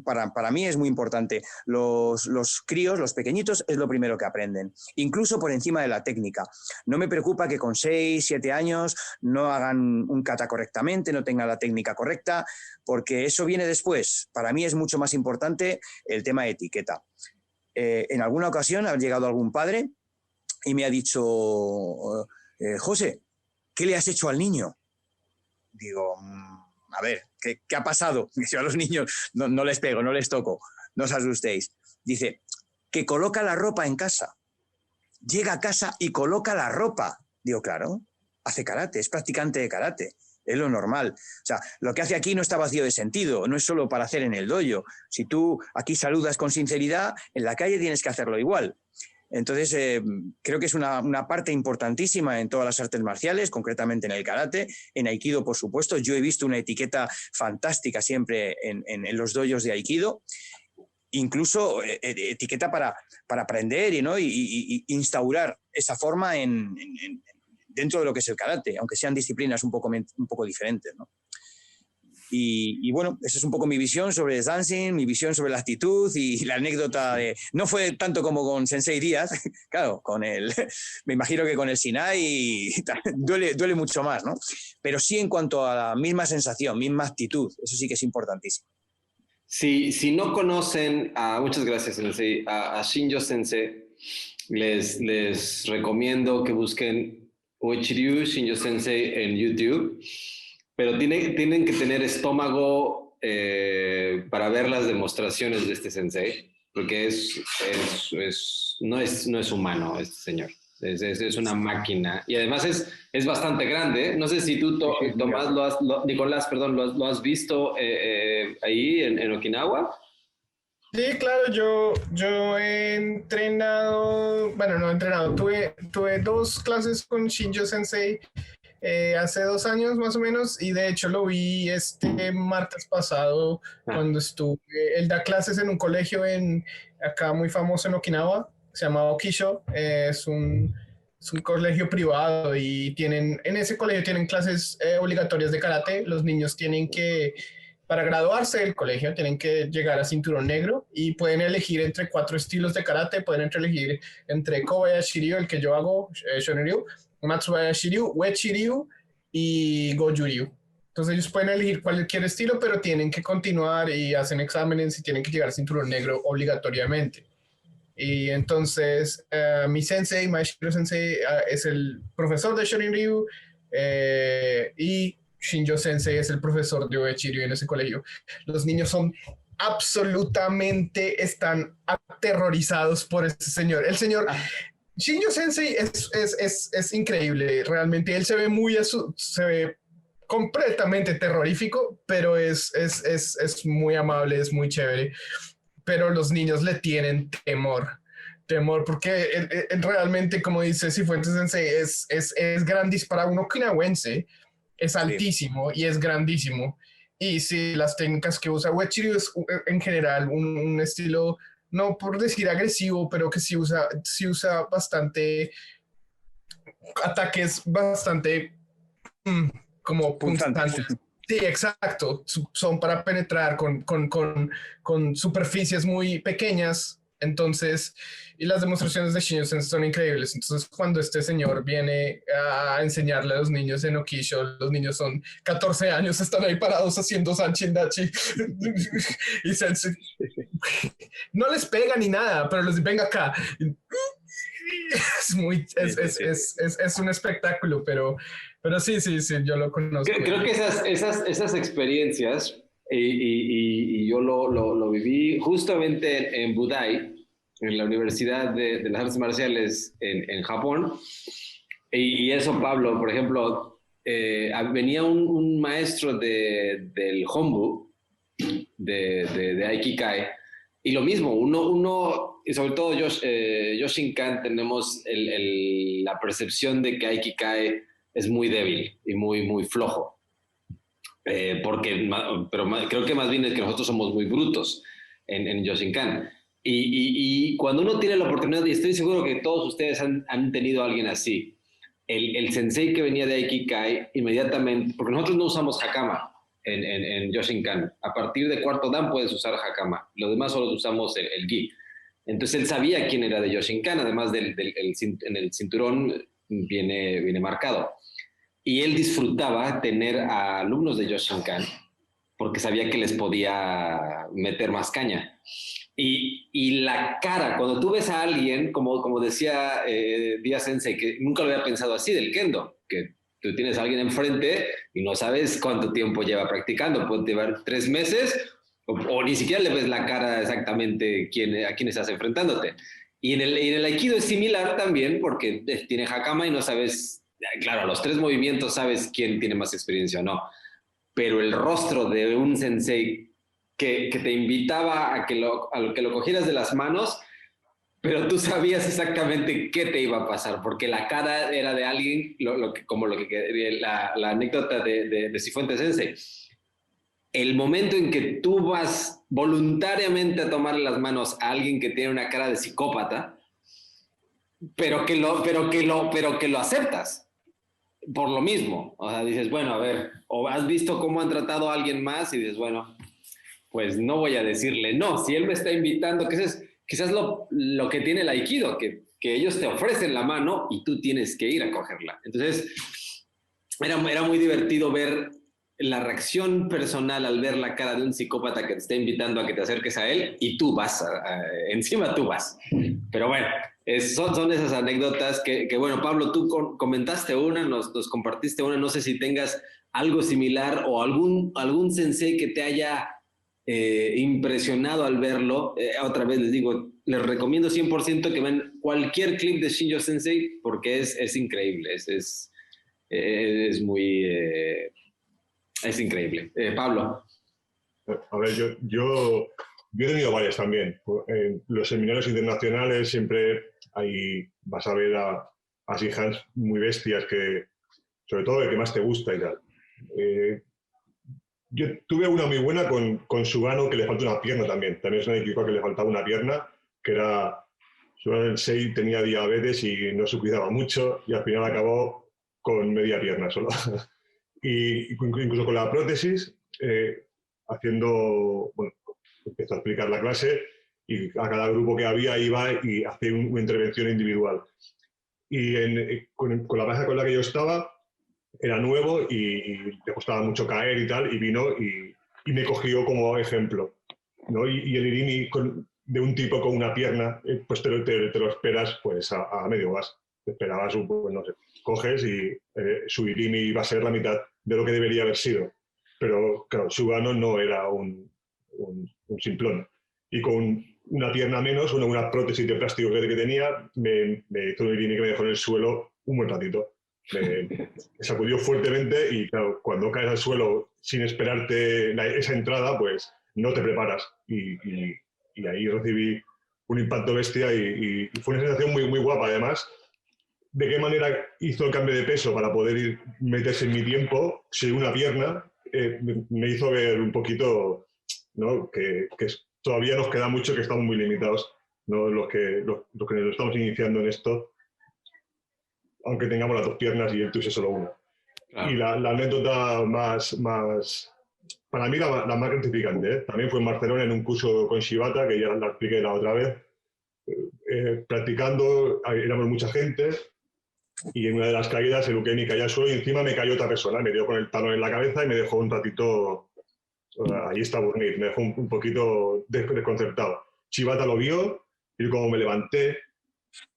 para mí es muy importante. Los críos, los pequeñitos, es lo primero que aprenden, incluso por encima de la técnica. No me preocupa que con 6, 7 años no hagan un kata correctamente, no tengan la técnica correcta, porque eso viene después. Para mí es mucho más importante el tema de etiqueta. En alguna ocasión ha llegado algún padre y me ha dicho, José, ¿qué le has hecho al niño? Digo, a ver, ¿qué ha pasado? Yo a los niños no les pego, no les toco, no os asustéis. Dice, que coloca la ropa en casa. Llega a casa y coloca la ropa. Digo, claro, hace karate, es practicante de karate, es lo normal. O sea, lo que hace aquí no está vacío de sentido, no es solo para hacer en el dojo. Si tú aquí saludas con sinceridad, en la calle tienes que hacerlo igual. Entonces, creo que es una parte importantísima en todas las artes marciales, concretamente en el karate, en Aikido, por supuesto. Yo he visto una etiqueta fantástica siempre en los dojos de Aikido, incluso etiqueta para aprender ¿no? y instaurar esa forma dentro de lo que es el karate, aunque sean disciplinas un poco diferentes, ¿no? Y bueno, esa es un poco mi visión sobre dancing, mi visión sobre la actitud y la anécdota de... No fue tanto como con Sensei Díaz, claro, me imagino que con el Sinai duele mucho más, ¿no? Pero sí en cuanto a la misma sensación, misma actitud, eso sí que es importantísimo. Si no conocen, muchas gracias, Sensei, a Shinjo Sensei, les recomiendo que busquen Uechiryu Shinjo Sensei en YouTube. Pero tienen que tener estómago para ver las demostraciones de este sensei, porque no es humano este señor, es una máquina. Y además es bastante grande. No sé si tú, Tomás, Nicolás, perdón, lo has visto ahí en Okinawa. Sí, claro, yo he entrenado, bueno, no he entrenado, tuve 2 clases con Shinjo Sensei hace 2 años más o menos, y de hecho lo vi este martes pasado cuando estuve. Él da clases en un colegio acá muy famoso en Okinawa, se llama Okisho, es un colegio privado y en ese colegio tienen clases obligatorias de karate. Los niños tienen que, para graduarse del colegio, tienen que llegar a cinturón negro y pueden elegir entre 4 estilos de karate, pueden elegir entre Kobayashi Ryu, el que yo hago, Shorin-ryu, Matsubaya Ryu, Uechi Ryu y Goju Ryu. Entonces ellos pueden elegir cualquier estilo, pero tienen que continuar y hacen exámenes y tienen que llegar al cinturón negro obligatoriamente. Y entonces mi sensei, Maeshiro Sensei, es el profesor de Shorin-ryu y Shinjo Sensei es el profesor de Uechi Ryu en ese colegio. Los niños están aterrorizados por ese señor. El señor... Shinjo Sensei es increíble, realmente. Él se ve completamente terrorífico, pero es muy amable, es muy chévere. Pero los niños le tienen temor. temor, porque realmente, como dice Cifuentes Sensei, es grandísimo para un okinawense, es altísimo y es grandísimo. Y sí, las técnicas que usa Uechi es en general un estilo, no por decir agresivo, pero que sí usa bastante ataques bastante como Punzantes. punzantes. Sí, exacto. Son para penetrar con superficies muy pequeñas. Entonces, y las demostraciones de Shinjo Sensei son increíbles. Entonces, cuando este señor viene a enseñarle a los niños en Okisho, los niños son 14 años, están ahí parados haciendo Sanchin-dachi. Y Sensei no les pega ni nada, pero les venga acá. Es un espectáculo, pero sí, yo lo conozco. Creo que esas experiencias, y yo lo viví justamente en Budai, en la Universidad de las Artes Marciales en Japón, y eso, Pablo, por ejemplo, venía un maestro del Hombu, de Aikikai, y lo mismo, uno y sobre todo Yoshinkan, tenemos la percepción de que Aikikai es muy débil y muy flojo. Pero creo que más bien es que nosotros somos muy brutos en Yoshinkan. Y cuando uno tiene la oportunidad, y estoy seguro que todos ustedes han tenido a alguien así, el sensei que venía de Aikikai, inmediatamente, porque nosotros no usamos Hakama en Yoshinkan. A partir de cuarto dan puedes usar Hakama. Los demás solo usamos el Gi. Entonces él sabía quién era de Yoshinkan, además en el cinturón viene marcado. Y él disfrutaba tener a alumnos de Yoshinkan porque sabía que les podía meter más caña. Y la cara, cuando tú ves a alguien, como decía Díaz Sensei, que nunca lo había pensado así del Kendo, que tú tienes a alguien enfrente y no sabes cuánto tiempo lleva practicando, puede llevar 3 meses o ni siquiera le ves la cara exactamente a quién estás enfrentándote. Y en el Aikido es similar también porque tiene Hakama y no sabes, claro, a los 3 movimientos sabes quién tiene más experiencia o no, pero el rostro de un sensei que te invitaba a que lo cogieras de las manos, pero tú sabías exactamente qué te iba a pasar, porque la cara era de alguien, la anécdota de Cifuentes Sensei. El momento en que tú vas voluntariamente a tomarle las manos a alguien que tiene una cara de psicópata, pero que lo aceptas por lo mismo. O sea, dices, bueno, a ver, o has visto cómo han tratado a alguien más y dices, bueno, pues no voy a decirle no. Si él me está invitando, quizás lo que tiene el Aikido, que ellos te ofrecen la mano y tú tienes que ir a cogerla. Entonces, era muy divertido ver la reacción personal al ver la cara de un psicópata que te está invitando a que te acerques a él y tú vas, encima tú vas. Pero bueno, son esas anécdotas que bueno, Pablo, tú comentaste una, nos compartiste una, no sé si tengas algo similar o algún sensei que te haya impresionado al verlo. Otra vez les digo, les recomiendo 100% que vean cualquier clip de Shinjo Sensei porque es increíble, es muy... es increíble. Pablo. A ver, yo he tenido varias también. En los seminarios internacionales siempre vas a ver a Shihans muy bestias, sobre todo el que más te gusta y tal. Yo tuve una muy buena con Sugano, que le falta una pierna también. También es una equipo que le faltaba una pierna, que era... Sugano el 6 tenía diabetes y no se cuidaba mucho y al final acabó con media pierna solo. Y incluso con la prótesis, empezó a explicar la clase y a cada grupo que había iba y hacía una intervención individual. Y con la pareja con la que yo estaba, era nuevo y le costaba mucho caer y tal, y vino y me cogió como ejemplo, ¿no? Y el irimi de un tipo con una pierna, pues te lo esperas pues a medio gas. Te esperabas pues, no sé, coges y su irimi va a ser la mitad de lo que debería haber sido. Pero claro, Sugano no era un simplón. Y con una pierna menos, una prótesis de plástico que tenía, me hizo un irimi que me dejó en el suelo un buen ratito. Me sacudió fuertemente y claro, cuando caes al suelo sin esperarte esa entrada, pues no te preparas. Y ahí recibí un impacto bestia y fue una sensación muy, muy guapa. Además, de qué manera hizo el cambio de peso para poder meterse en mi tiempo, si una pierna, me hizo ver un poquito, ¿no? que todavía nos queda mucho, que estamos muy limitados, ¿no? Los que nos estamos iniciando en esto, aunque tengamos las dos piernas y él tuviese solo una. Claro. Y la anécdota más para mí la más gratificante, ¿eh? También fue en Barcelona en un curso con Shibata, que ya la expliqué la otra vez, practicando, éramos mucha gente, y en una de las caídas el Ukemi cayó al suelo y encima me cayó otra persona, me dio con el talón en la cabeza y me dejó un ratito, ahí está Burnit, me dejó un poquito desconcertado. Shibata lo vio y como me levanté,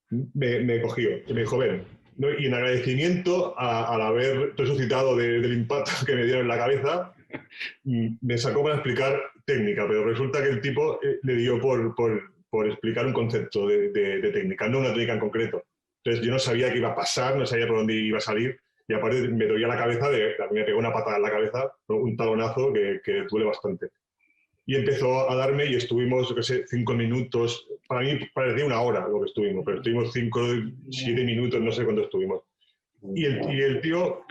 me cogió y me dijo, ven, ¿no? Y en agradecimiento al haber resucitado del impacto que me dieron en la cabeza, me sacó para explicar técnica, pero resulta que el tipo le dio por explicar un concepto de técnica, no una técnica en concreto. Entonces yo no sabía qué iba a pasar, no sabía por dónde iba a salir, y aparte me dolía la cabeza, me pegó una patada en la cabeza, un talonazo que duele bastante. Y empezó a darme y estuvimos, yo qué sé, 5 minutos, para mí parecía una hora lo que estuvimos, pero estuvimos 5, 7 minutos, no sé cuánto estuvimos. Y el tío,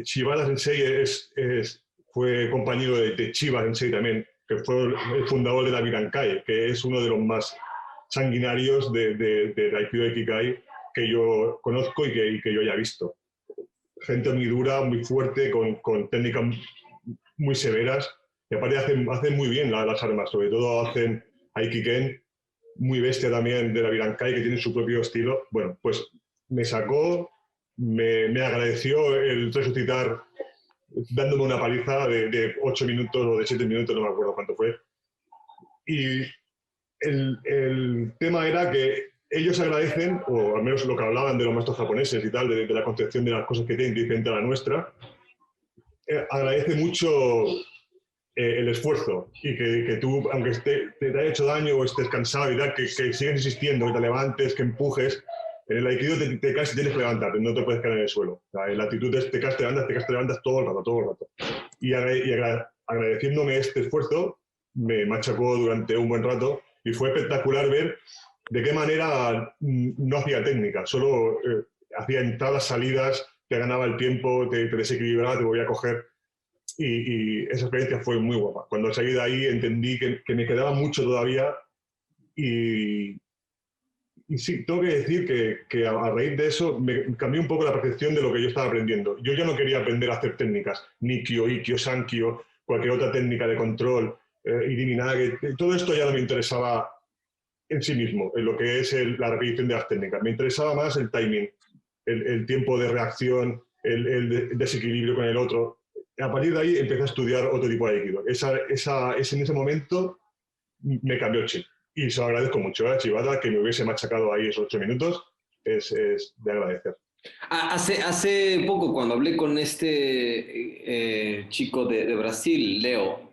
Shibata Sensei fue compañero de Chiba Sensei también, que fue el fundador de la Virankai, que es uno de los más sanguinarios del Aikido de Kikai que yo conozco y que yo haya visto. Gente muy dura, muy fuerte, con técnicas muy severas, y aparte hacen muy bien las armas, sobre todo hacen Aikiken, muy bestia también de la Virankai, que tiene su propio estilo. Bueno, pues me sacó, me agradeció el resucitar dándome una paliza de 8 minutos o de 7 minutos, no me acuerdo cuánto fue. Y el tema era que ellos agradecen, o al menos lo que hablaban de los maestros japoneses y tal, de la concepción de las cosas que tienen diferente a la nuestra, agradece mucho el esfuerzo y que tú, aunque te haya hecho daño o estés cansado y tal, que sigas insistiendo, que te levantes, que empujes. En el Aikido te caes y tienes que levantarte, no te puedes caer en el suelo. O sea, la actitud es te caes, te levantas todo el rato. Y agradeciéndome este esfuerzo, me machacó durante un buen rato y fue espectacular ver de qué manera no hacía técnica, solo hacía entradas, salidas, te ganaba el tiempo, te desequilibraba, te volvía a coger. Y esa experiencia fue muy guapa. Cuando salí de ahí entendí que me quedaba mucho todavía y sí, tengo que decir que a raíz de eso me cambió un poco la percepción de lo que yo estaba aprendiendo. Yo ya no quería aprender a hacer técnicas, Nikyo, Ikkyo, Sankyo, cualquier otra técnica de control, Iriminage, todo esto ya no me interesaba en sí mismo, en lo que es la repetición de las técnicas. Me interesaba más el timing, el tiempo de reacción, el desequilibrio con el otro. A partir de ahí empecé a estudiar otro tipo de Aikido. En ese momento me cambió el chip. Y se lo agradezco mucho a Shibata que me hubiese machacado ahí esos 8 minutos. Es de agradecer. Hace poco, cuando hablé con este chico de Brasil, Leo,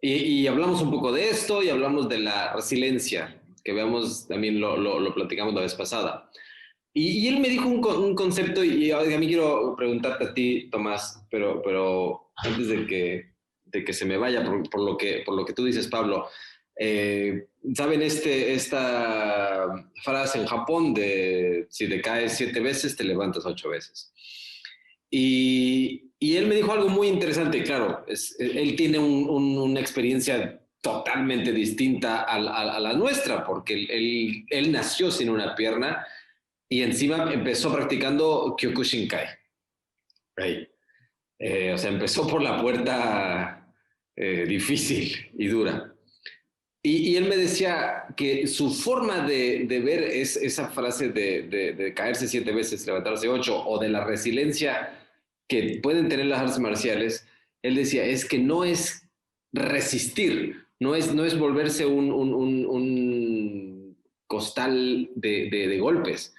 y hablamos un poco de esto y hablamos de la resiliencia, que veamos, también lo platicamos la vez pasada. Y él me dijo un concepto, y a mí quiero preguntarte a ti, Tomás, pero antes de que se me vaya por lo que tú dices, Pablo. ¿Saben esta frase en Japón de si te caes 7 veces, te levantas 8 veces? Y él me dijo algo muy interesante. Claro, él tiene una experiencia totalmente distinta a la nuestra, porque él nació sin una pierna y encima empezó practicando Kyokushinkai. O sea, empezó por la puerta difícil y dura. Y él me decía que su forma de ver esa frase de caerse 7 veces, levantarse 8, o de la resiliencia que pueden tener las artes marciales, él decía, es que no es resistir, no es volverse un costal de golpes,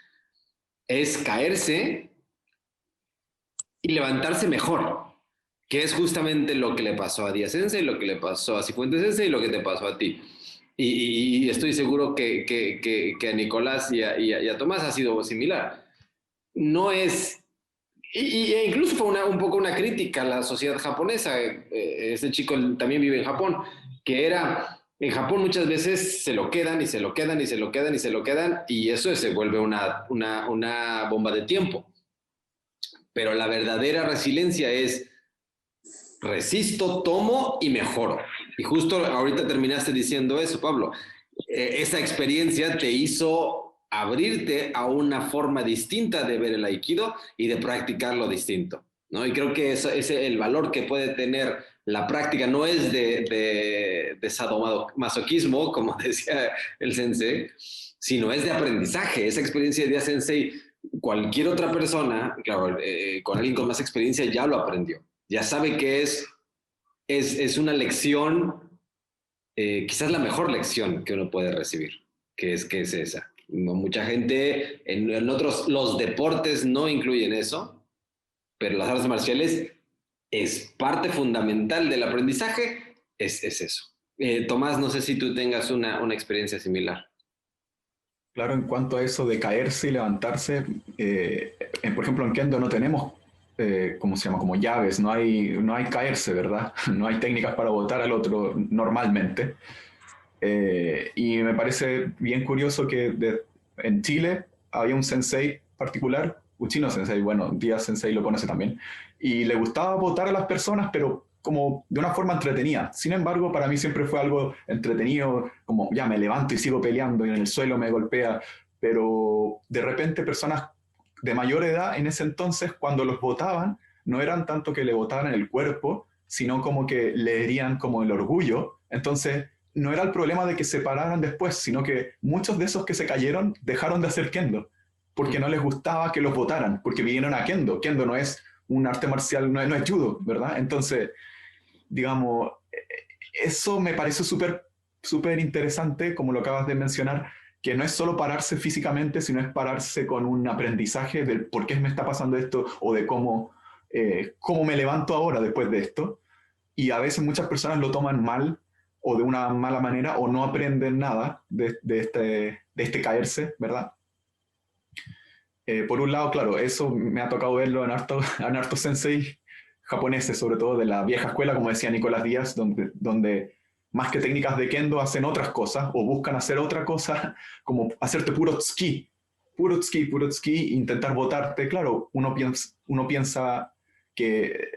es caerse y levantarse mejor, que es justamente lo que le pasó a Díaz Sensei, lo que le pasó a Cifuentes Sensei y lo que te pasó a ti. Y estoy seguro que a Nicolás y a Tomás ha sido similar. No es... e incluso fue un poco una crítica a la sociedad japonesa. Este chico también vive en Japón, que era En Japón muchas veces se lo quedan y se lo quedan y se lo quedan y se lo quedan y eso se vuelve una bomba de tiempo. Pero la verdadera resiliencia es resisto, tomo y mejoro. Y justo ahorita terminaste diciendo eso, Pablo. Esa experiencia te hizo abrirte a una forma distinta de ver el aikido y de practicarlo distinto, ¿no? Y creo que ese es el valor que puede tener la práctica. No es de sadomasoquismo, como decía el sensei, sino es de aprendizaje. Esa experiencia de sensei, cualquier otra persona, claro, con alguien con más experiencia ya lo aprendió. Ya sabe que es una lección, quizás la mejor lección que uno puede recibir, que es esa. Mucha gente en otros, los deportes no incluyen eso, pero las artes marciales es parte fundamental del aprendizaje, es eso. Tomás, no sé si tú tengas una experiencia similar. Claro, en cuanto a eso de caerse y levantarse, por ejemplo, en Kendo no tenemos, ¿cómo se llama? Como llaves, no hay caerse, ¿verdad? No hay técnicas para botar al otro normalmente. Y me parece bien curioso que en Chile había un sensei particular, Uchino Sensei, bueno, Díaz Sensei lo conoce también, y le gustaba botar a las personas, pero como de una forma entretenida. Sin embargo, para mí siempre fue algo entretenido, como ya me levanto y sigo peleando y en el suelo me golpea, pero de repente personas de mayor edad en ese entonces, cuando los botaban, no eran tanto que le botaban en el cuerpo, sino como que le herían como el orgullo. Entonces, no era el problema de que se pararan después, sino que muchos de esos que se cayeron dejaron de hacer kendo, porque no les gustaba que los votaran, porque vinieron a kendo. Kendo no es un arte marcial, no es judo, ¿verdad? Entonces, digamos, eso me parece súper interesante, como lo acabas de mencionar, que no es solo pararse físicamente, sino es pararse con un aprendizaje del por qué me está pasando esto o de cómo me levanto ahora después de esto. Y a veces muchas personas lo toman mal o de una mala manera o no aprenden nada de este caerse, ¿verdad? Por un lado, claro, eso me ha tocado verlo en hartos sensei japoneses, sobre todo de la vieja escuela, como decía Nicolás Díaz, donde más que técnicas de kendo hacen otras cosas o buscan hacer otra cosa, como hacerte puro tsuki, intentar botarte. Claro, uno piensa que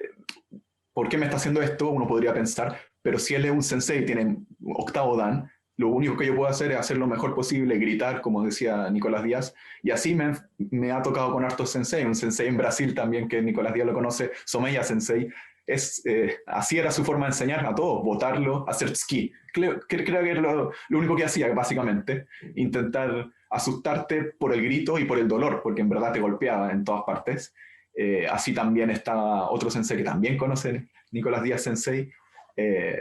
¿por qué me está haciendo esto? Uno podría pensar, pero si él es un sensei y tiene octavo dan, lo único que yo puedo hacer es hacer lo mejor posible, gritar, como decía Nicolás Díaz, y así me ha tocado con hartos sensei, un sensei en Brasil también, que Nicolás Díaz lo conoce, Someya Sensei, así era su forma de enseñar a todos, botarlo, hacer tsuki. Creo que es lo único que hacía, básicamente, intentar asustarte por el grito y por el dolor, porque en verdad te golpeaba en todas partes. Así también está otro sensei que también conoce Nicolás Díaz Sensei,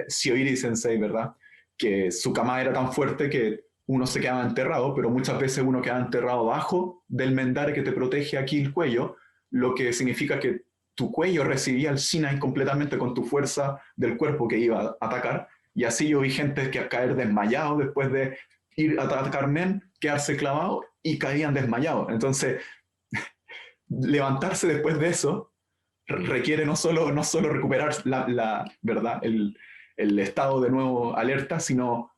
Shioiri Sensei, ¿verdad? Que su kama era tan fuerte que uno se quedaba enterrado, pero muchas veces uno queda enterrado abajo del mendare que te protege aquí el cuello, lo que significa que tu cuello recibía el shinai completamente con tu fuerza del cuerpo que iba a atacar, y así yo vi gente que caer desmayado después de ir a atacar men, quedarse clavado y caían desmayados. Entonces, levantarse después de eso requiere no solo recuperar ¿verdad? El estado de nuevo alerta, sino,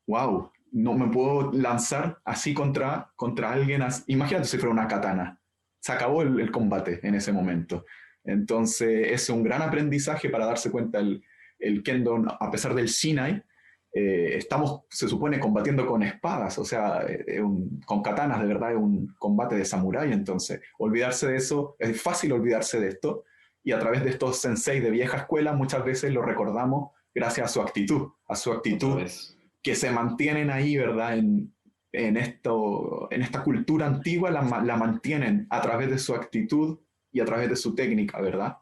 wow, no me puedo lanzar así contra alguien. Imagínate si fuera una katana. Se acabó el combate en ese momento. Entonces, es un gran aprendizaje para darse cuenta el kendo, a pesar del shinai, estamos, se supone, combatiendo con espadas, o sea, con katanas, de verdad, es un combate de samurái. Entonces, olvidarse de eso, es fácil olvidarse de esto, y a través de estos sensei de vieja escuela muchas veces lo recordamos gracias a su actitud que se mantienen ahí, ¿verdad? En esta cultura antigua la mantienen a través de su actitud y a través de su técnica, ¿verdad?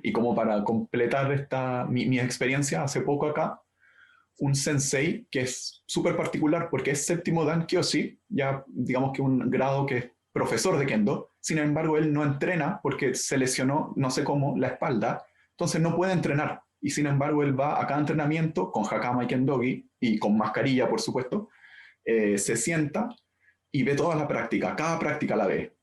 Y como para completar mi experiencia hace poco acá, un sensei que es súper particular porque es séptimo dan Kyoshi, ya digamos que un grado que es profesor de kendo. Sin embargo, él no entrena porque se lesionó, no sé cómo, la espalda, entonces no puede entrenar. Y sin embargo, él va a cada entrenamiento con hakama y kendogi, y con mascarilla, por supuesto, se sienta y ve toda la práctica, cada práctica la ve.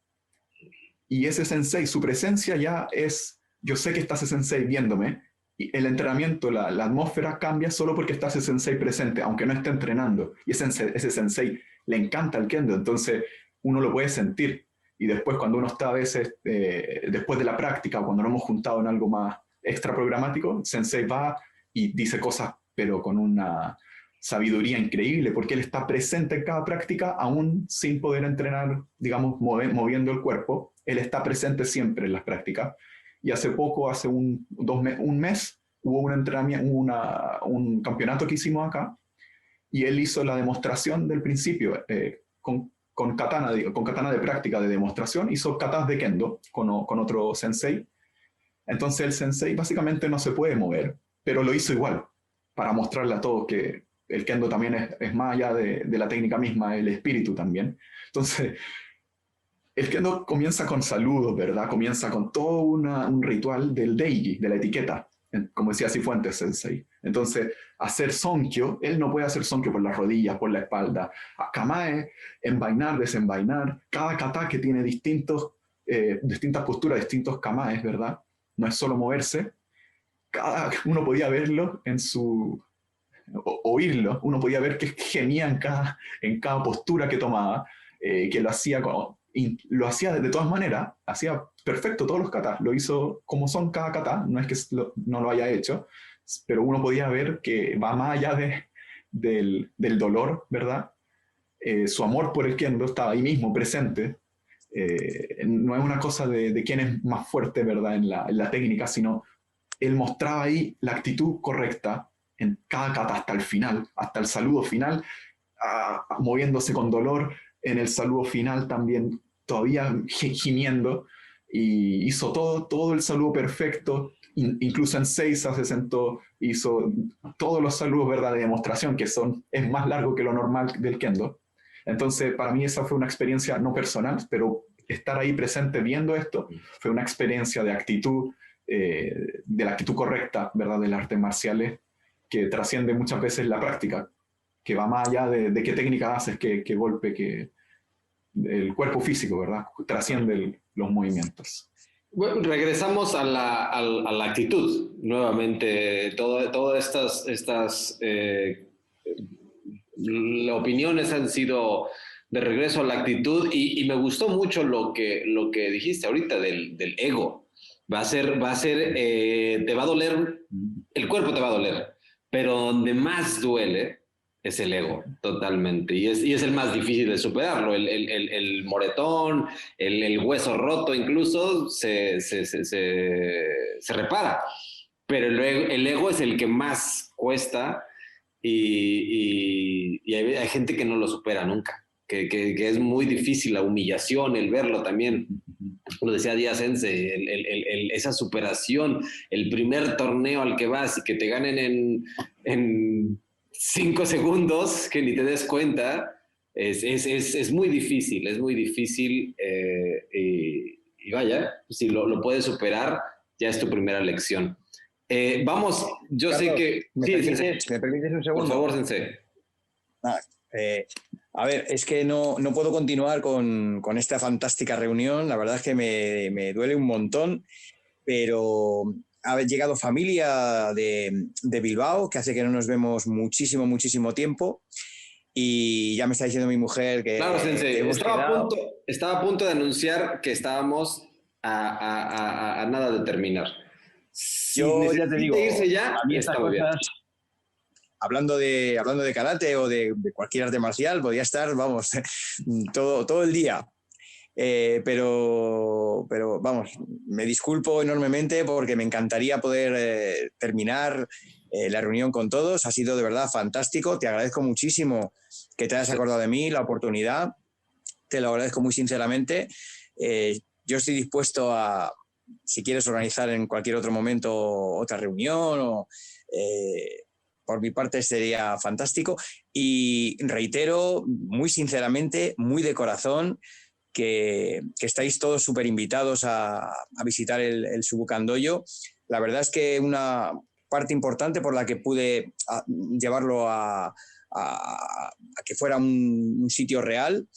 Y ese sensei, su presencia ya es, yo sé que está ese sensei viéndome, Y el entrenamiento, la atmósfera cambia solo porque está ese sensei presente, aunque no esté entrenando. Y ese sensei le encanta el kendo, entonces uno lo puede sentir. Y después cuando uno está a veces, después de la práctica, o cuando nos hemos juntado en algo más extra programático, el sensei va y dice cosas, pero con una sabiduría increíble, porque él está presente en cada práctica, aún sin poder entrenar, digamos, moviendo el cuerpo. Él está presente siempre en las prácticas. Y hace poco, hace un mes, hubo un entrenamiento, un campeonato que hicimos acá, y él hizo la demostración del principio, con katana de práctica de demostración, hizo katas de kendo con otro sensei. Entonces el sensei básicamente no se puede mover, pero lo hizo igual, para mostrarle a todos que el kendo también es más allá de la técnica misma, el espíritu también. Entonces, el kendo comienza con saludos, ¿verdad? Comienza con todo un ritual del Deiji, de la etiqueta, como decía Cifuentes Sensei. Entonces, hacer sonkyo, él no puede hacer sonkyo por las rodillas, por la espalda. Kamae, envainar, desenvainar. Cada kata que tiene distintas posturas, distintos kamaes, ¿verdad? No es solo moverse. Uno podía verlo oírlo. Uno podía ver que gemía en cada postura que tomaba, que lo hacía de todas maneras, hacía perfecto todos los katas, lo hizo como son cada kata, no es que no lo haya hecho, pero uno podía ver que va más allá del dolor, ¿verdad? Su amor por el kendo estaba ahí mismo, presente. No es una cosa de quién es más fuerte, ¿verdad? En la técnica, sino él mostraba ahí la actitud correcta en cada kata hasta el final, hasta el saludo final, moviéndose con dolor, en el saludo final también todavía gimiendo, y hizo todo el saludo perfecto, incluso en Seiza se sentó, hizo todos los saludos, ¿verdad?, de demostración, que es más largo que lo normal del kendo. Entonces, para mí esa fue una experiencia no personal, pero estar ahí presente viendo esto fue una experiencia de actitud, de la actitud correcta, ¿verdad?, de las artes marciales, que trasciende muchas veces la práctica, que va más allá de qué técnica haces, qué golpe, el cuerpo físico, ¿verdad? Trasciende los movimientos. Bueno, regresamos a la actitud, nuevamente. Todas estas opiniones han sido de regreso a la actitud, y me gustó mucho lo que dijiste ahorita del ego. Va a ser, te va a doler, el cuerpo te va a doler, pero donde más duele es el ego, totalmente. Y es el más difícil de superarlo. El moretón, el hueso roto incluso se repara. Pero el ego es el que más cuesta, y hay gente que no lo supera nunca. Que es muy difícil la humillación, el verlo también. Lo decía Díaz Sensei, esa superación, el primer torneo al que vas y que te ganen en 5 segundos, que ni te des cuenta, es muy difícil, y vaya, si lo puedes superar, ya es tu primera lección. Vamos, yo Carlos, sé que... ¿me permites un segundo? Por favor, Sensei. A ver, es que no puedo continuar con esta fantástica reunión. La verdad es que me duele un montón, pero ha llegado familia de Bilbao, que hace que no nos vemos muchísimo tiempo, y ya me está diciendo mi mujer que... Claro, Sensei, estaba a punto de anunciar que estábamos a nada de terminar. Yo ya te digo, irse ya, a mí estas está muy bien. cosas, hablando de karate o de cualquier arte marcial, podía estar, vamos, todo el día. Pero vamos, me disculpo enormemente porque me encantaría poder terminar la reunión con todos. Ha sido de verdad fantástico. Te agradezco muchísimo que te hayas acordado de mí, la oportunidad. Te lo agradezco muy sinceramente. Yo estoy dispuesto a, si quieres organizar en cualquier otro momento otra reunión, por mi parte sería fantástico. Y reitero muy sinceramente, muy de corazón, que estáis todos súper invitados a visitar el Subukan Dojo. La verdad es que una parte importante por la que pude llevarlo a que fuera un sitio real,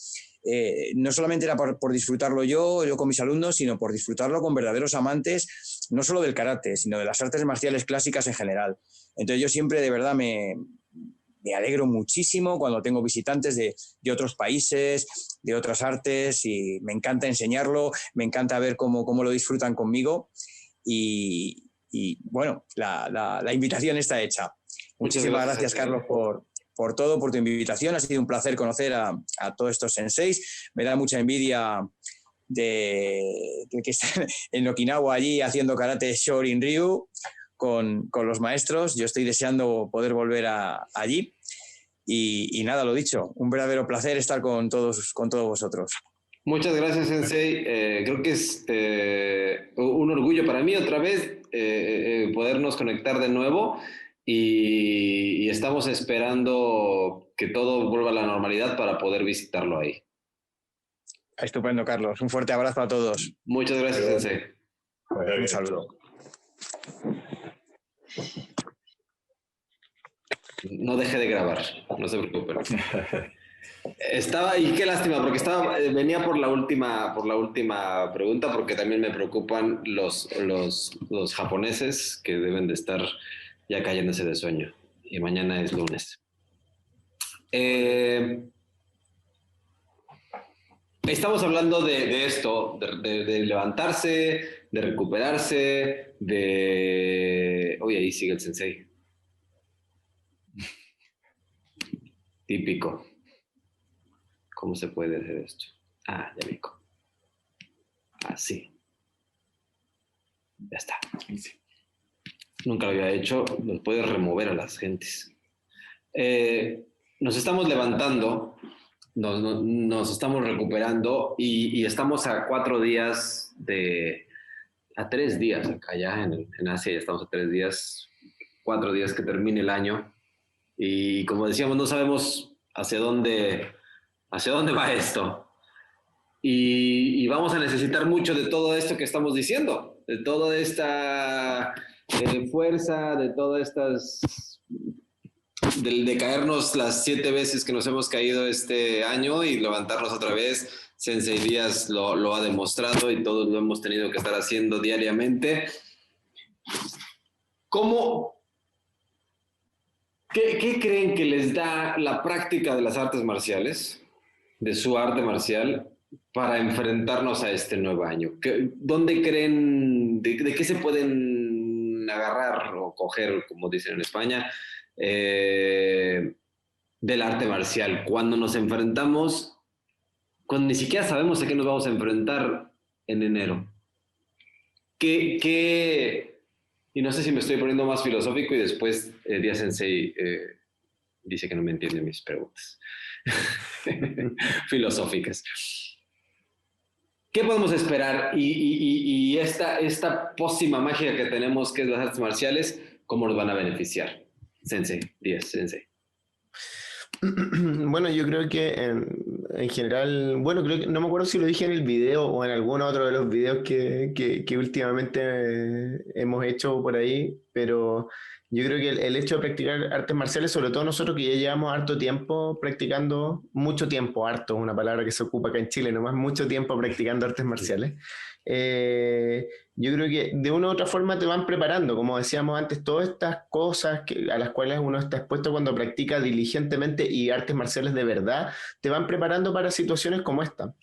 no solamente era por disfrutarlo yo con mis alumnos, sino por disfrutarlo con verdaderos amantes no solo del karate, sino de las artes marciales clásicas en general. Entonces yo siempre de verdad me alegro muchísimo cuando tengo visitantes de otros países, de otras artes, y me encanta enseñarlo, me encanta ver cómo lo disfrutan conmigo, y bueno, la invitación está hecha. Muchísimas gracias, Carlos, por todo, por tu invitación. Ha sido un placer conocer a todos estos senseis. Me da mucha envidia de que estén en Okinawa allí haciendo karate Shorin Ryu con los maestros. Yo estoy deseando poder volver allí. Y nada, lo dicho, un verdadero placer estar con todos vosotros. Muchas gracias, Sensei. Creo que es un orgullo para mí otra vez podernos conectar de nuevo, y estamos esperando que todo vuelva a la normalidad para poder visitarlo ahí. Estupendo, Carlos. Un fuerte abrazo a todos. Muchas gracias, Sensei. Un saludo. No deje de grabar, no se preocupen. Y qué lástima, porque venía por la última pregunta, porque también me preocupan los japoneses, que deben de estar ya cayéndose de sueño, y mañana es lunes. Estamos hablando de esto, de levantarse, de recuperarse, Oye, ahí sigue el sensei. Típico. ¿Cómo se puede hacer esto? Ya vi. Así. Ya está. Nunca lo había hecho. Nos puedes remover a las gentes. Nos estamos levantando, nos estamos recuperando, y estamos a 4 días a 3 días acá ya en Asia. Ya estamos a 3 días, 4 días que termine el año. Y como decíamos, no sabemos hacia dónde va esto. Y vamos a necesitar mucho de todo esto que estamos diciendo, de toda esta fuerza, de todas estas... de caernos las 7 veces que nos hemos caído este año y levantarnos otra vez. Sensei Díaz lo ha demostrado, y todos lo hemos tenido que estar haciendo diariamente. ¿Qué creen que les da la práctica de las artes marciales, de su arte marcial, para enfrentarnos a este nuevo año? ¿Dónde creen, de qué se pueden agarrar o coger, como dicen en España, del arte marcial cuando nos enfrentamos, cuando ni siquiera sabemos a qué nos vamos a enfrentar en enero? Y no sé si me estoy poniendo más filosófico, y después Díaz Sensei dice que no me entiende mis preguntas filosóficas. ¿Qué podemos esperar? Y esta pócima mágica que tenemos, que es las artes marciales, ¿cómo nos van a beneficiar? Sensei, Díaz Sensei. Bueno, yo creo que en general, bueno, creo que no me acuerdo si lo dije en el video o en algún otro de los videos que últimamente hemos hecho por ahí, pero yo creo que el hecho de practicar artes marciales, sobre todo nosotros que ya llevamos harto tiempo practicando, mucho tiempo, harto es una palabra que se ocupa acá en Chile, nomás mucho tiempo practicando artes marciales. Yo creo que de una u otra forma te van preparando, como decíamos antes, todas estas cosas a las cuales uno está expuesto cuando practica diligentemente y artes marciales de verdad, te van preparando para situaciones como esta.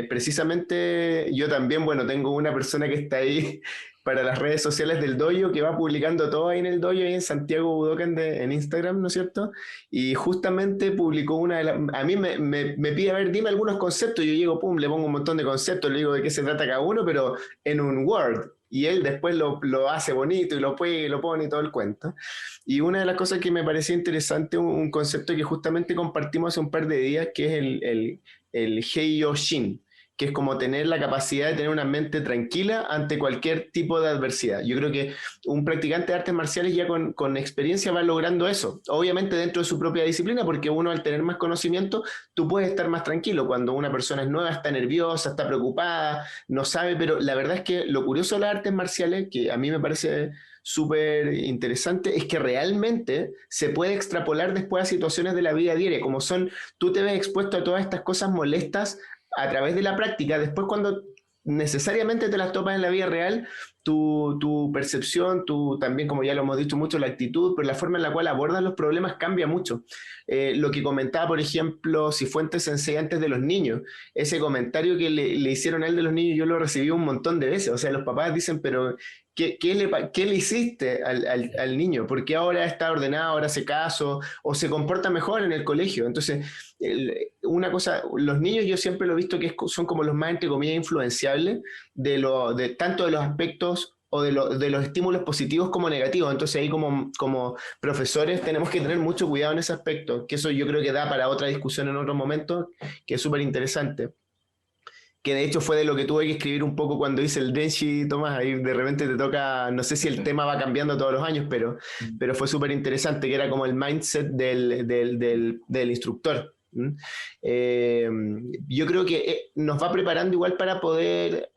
Precisamente yo también, bueno, tengo una persona que está ahí para las redes sociales del dojo, que va publicando todo ahí en el dojo, ahí en Santiago Budokan en Instagram, ¿no es cierto? Y justamente publicó a mí me pide, a ver, dime algunos conceptos, yo llego, pum, le pongo un montón de conceptos, le digo de qué se trata cada uno, pero en un Word, y él después lo hace bonito, y lo pone y todo el cuento. Y una de las cosas que me parecía interesante, un concepto que justamente compartimos hace un par de días, que es el Heiyō-shin, que es como tener la capacidad de tener una mente tranquila ante cualquier tipo de adversidad. Yo creo que un practicante de artes marciales ya con experiencia va logrando eso, obviamente dentro de su propia disciplina, porque uno al tener más conocimiento, tú puedes estar más tranquilo. Cuando una persona es nueva, está nerviosa, está preocupada, no sabe, pero la verdad es que lo curioso de las artes marciales, que a mí me parece súper interesante, es que realmente se puede extrapolar después a situaciones de la vida diaria, como son, tú te ves expuesto a todas estas cosas molestas a través de la práctica. Después, cuando necesariamente te las topas en la vida real, tu percepción, también, como ya lo hemos dicho mucho, la actitud, pero la forma en la cual abordas los problemas cambia mucho. Lo que comentaba, por ejemplo, Cifuentes Sensei antes de los niños, ese comentario que le hicieron a él de los niños, yo lo recibí un montón de veces. O sea, los papás dicen, pero ¿qué le hiciste al niño? ¿Por qué ahora está ordenado, ahora hace caso, o se comporta mejor en el colegio? Entonces, una cosa, los niños yo siempre lo he visto que son como los más, entre comillas, influenciables tanto de los aspectos o de los estímulos positivos como negativos. Entonces ahí como profesores tenemos que tener mucho cuidado en ese aspecto, que eso yo creo que da para otra discusión en otro momento, que es súper interesante. Que de hecho fue de lo que tuve que escribir un poco cuando hice el Denshi, Tomás, ahí de repente te toca, no sé si el tema va cambiando todos los años, pero fue súper interesante, que era como el mindset del instructor. Yo creo que nos va preparando igual para poder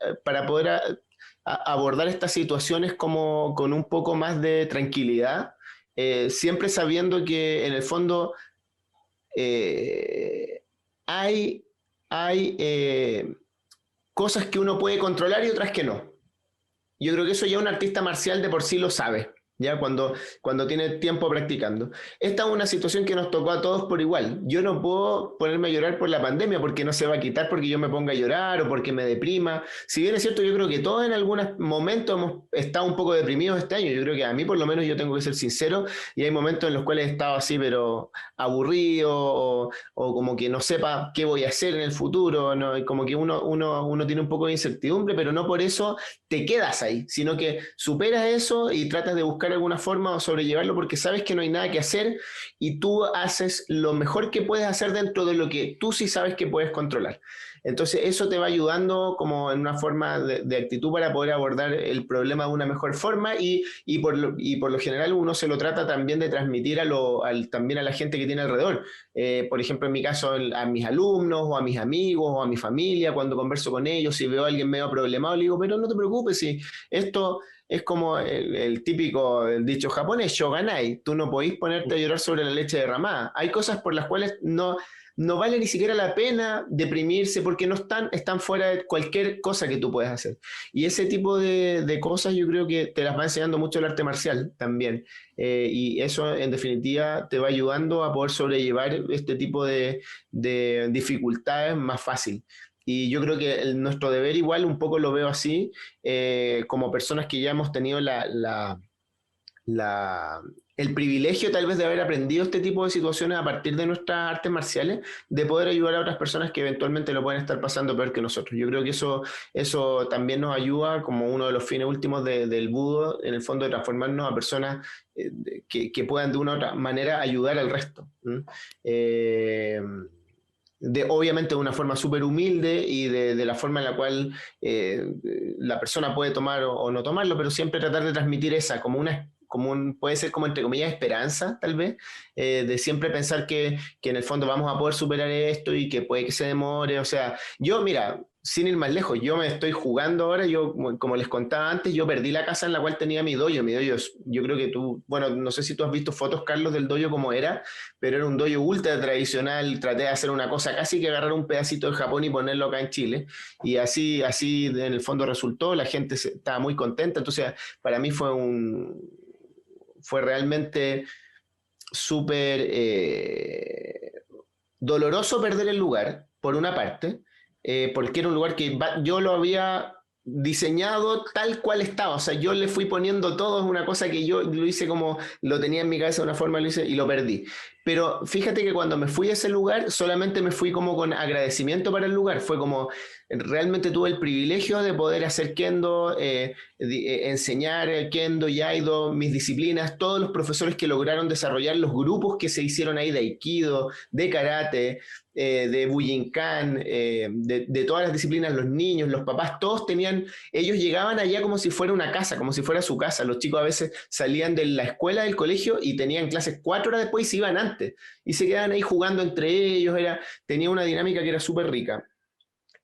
abordar estas situaciones como con un poco más de tranquilidad, siempre sabiendo que en el fondo hay cosas que uno puede controlar y otras que no. Yo creo que eso ya un artista marcial de por sí lo sabe, ya cuando tiene tiempo practicando. Esta es una situación que nos tocó a todos por igual. Yo no puedo ponerme a llorar por la pandemia porque no se va a quitar porque yo me ponga a llorar o porque me deprima. Si bien es cierto, yo creo que todos en algunos momentos hemos estado un poco deprimidos este año. Yo creo que a mí por lo menos, yo tengo que ser sincero, y hay momentos en los cuales he estado así, pero aburrido o como que no sepa qué voy a hacer en el futuro, ¿no? Y como que uno tiene un poco de incertidumbre, pero no por eso te quedas ahí, sino que superas eso y tratas de buscar alguna forma o sobrellevarlo porque sabes que no hay nada que hacer y tú haces lo mejor que puedes hacer dentro de lo que tú sí sabes que puedes controlar. Entonces eso te va ayudando como en una forma de actitud para poder abordar el problema de una mejor forma y por lo general uno se lo trata también de transmitir también a la gente que tiene alrededor. Por ejemplo, en mi caso, a mis alumnos o a mis amigos o a mi familia, cuando converso con ellos, si veo a alguien medio problemado, le digo, pero no te preocupes, si esto es como el típico el dicho japonés, shoganai, tú no podís ponerte a llorar sobre la leche derramada. Hay cosas por las cuales no vale ni siquiera la pena deprimirse porque están fuera de cualquier cosa que tú puedas hacer. Y ese tipo de cosas yo creo que te las va enseñando mucho el arte marcial también. Y eso en definitiva te va ayudando a poder sobrellevar este tipo de dificultades más fácil. Y yo creo que nuestro deber igual un poco lo veo así, como personas que ya hemos tenido el privilegio tal vez de haber aprendido este tipo de situaciones a partir de nuestras artes marciales, de poder ayudar a otras personas que eventualmente lo pueden estar pasando peor que nosotros. Yo creo que eso también nos ayuda como uno de los fines últimos del budo, en el fondo, de transformarnos a personas que puedan de una u otra manera ayudar al resto. Obviamente de una forma súper humilde y de la forma en la cual la persona puede tomar o no tomarlo, pero siempre tratar de transmitir esa puede ser como entre comillas esperanza, tal vez, de siempre pensar que en el fondo vamos a poder superar esto y que puede que se demore. O sea, yo, mira, sin ir más lejos, yo me estoy jugando ahora, yo, como les contaba antes, yo perdí la casa en la cual tenía mi dojo. Yo creo que bueno, no sé si tú has visto fotos, Carlos, del dojo como era, pero era un dojo ultra tradicional. Traté de hacer una cosa casi que agarrar un pedacito de Japón y ponerlo acá en Chile, y así en el fondo resultó, la gente estaba muy contenta. Entonces para mí fue realmente súper doloroso perder el lugar, por una parte, porque era un lugar que yo lo había diseñado tal cual estaba. O sea, yo le fui poniendo todo, es una cosa que yo lo hice como lo tenía en mi cabeza de una forma, lo hice y lo perdí. Pero fíjate que cuando me fui a ese lugar, solamente me fui como con agradecimiento para el lugar. Fue como, realmente tuve el privilegio de poder hacer kendo, enseñar kendo, yaido, mis disciplinas, todos los profesores que lograron desarrollar los grupos que se hicieron ahí de aikido, de karate, de bujinkan, de todas las disciplinas, los niños, los papás, ellos llegaban allá como si fuera una casa, como si fuera su casa. Los chicos a veces salían de la escuela, del colegio, y tenían clases 4 horas después y se iban antes, y se quedaban ahí jugando entre ellos. Tenía una dinámica que era súper rica.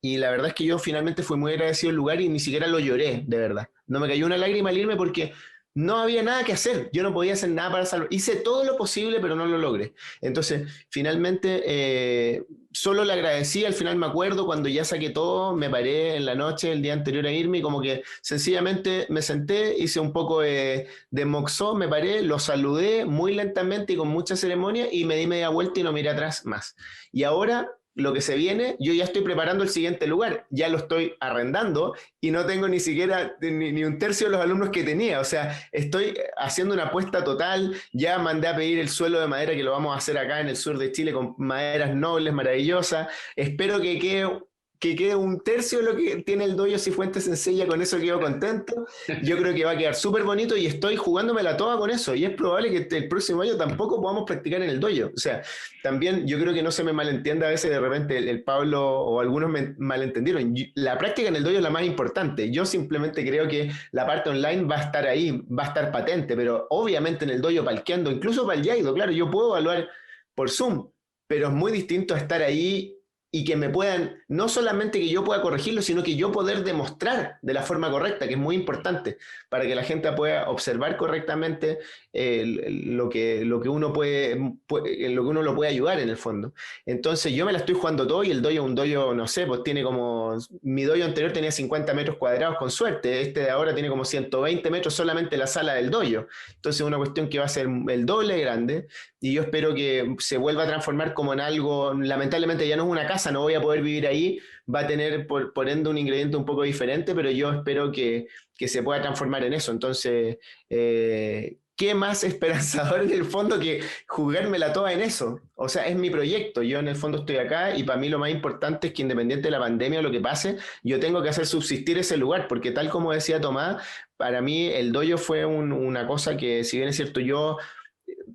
Y la verdad es que yo finalmente fui muy agradecido del lugar y ni siquiera lo lloré, de verdad. No me cayó una lágrima al irme porque no había nada que hacer, yo no podía hacer nada para salvar. Hice todo lo posible, pero no lo logré. Entonces, finalmente, solo le agradecí, al final me acuerdo, cuando ya saqué todo, me paré en la noche, el día anterior a irme, y como que sencillamente me senté, hice un poco de moxó, me paré, lo saludé muy lentamente y con mucha ceremonia, y me di media vuelta y no miré atrás más. Y ahora lo que se viene, yo ya estoy preparando el siguiente lugar, ya lo estoy arrendando y no tengo ni siquiera ni un tercio de los alumnos que tenía, o sea, estoy haciendo una apuesta total, ya mandé a pedir el suelo de madera que lo vamos a hacer acá en el sur de Chile con maderas nobles, maravillosas, espero que quede un tercio de lo que tiene el dojo Cifuentes Sensei, ya con eso quedo contento. Yo creo que va a quedar súper bonito y estoy jugándomela toda con eso. Y es probable que el próximo año tampoco podamos practicar en el dojo. O sea, también yo creo que no se me malentienda a veces de repente el Pablo o algunos me malentendieron. La práctica en el dojo es la más importante. Yo simplemente creo que la parte online va a estar ahí, va a estar patente, pero obviamente en el dojo palqueando, incluso para el Yaido, claro, yo puedo evaluar por Zoom, pero es muy distinto a estar ahí y que me puedan, no solamente que yo pueda corregirlo, sino que yo poder demostrar de la forma correcta, que es muy importante, para que la gente pueda observar correctamente lo que uno lo que uno lo puede ayudar en el fondo. Entonces yo me la estoy jugando todo y el dojo, un dojo, no sé, pues tiene como, mi dojo anterior tenía 50 metros cuadrados con suerte, este de ahora tiene como 120 metros solamente la sala del dojo. Entonces es una cuestión que va a ser el doble grande y yo espero que se vuelva a transformar como en algo, lamentablemente ya no es una casa, no voy a poder vivir ahí, va a tener por ende un ingrediente un poco diferente, pero yo espero que se pueda transformar en eso. Entonces, ¿qué más esperanzador en el fondo que jugármela toda en eso? O sea, es mi proyecto, yo en el fondo estoy acá y para mí lo más importante es que independiente de la pandemia o lo que pase, yo tengo que hacer subsistir ese lugar, porque tal como decía Tomás, para mí el dojo fue una cosa que, si bien es cierto, yo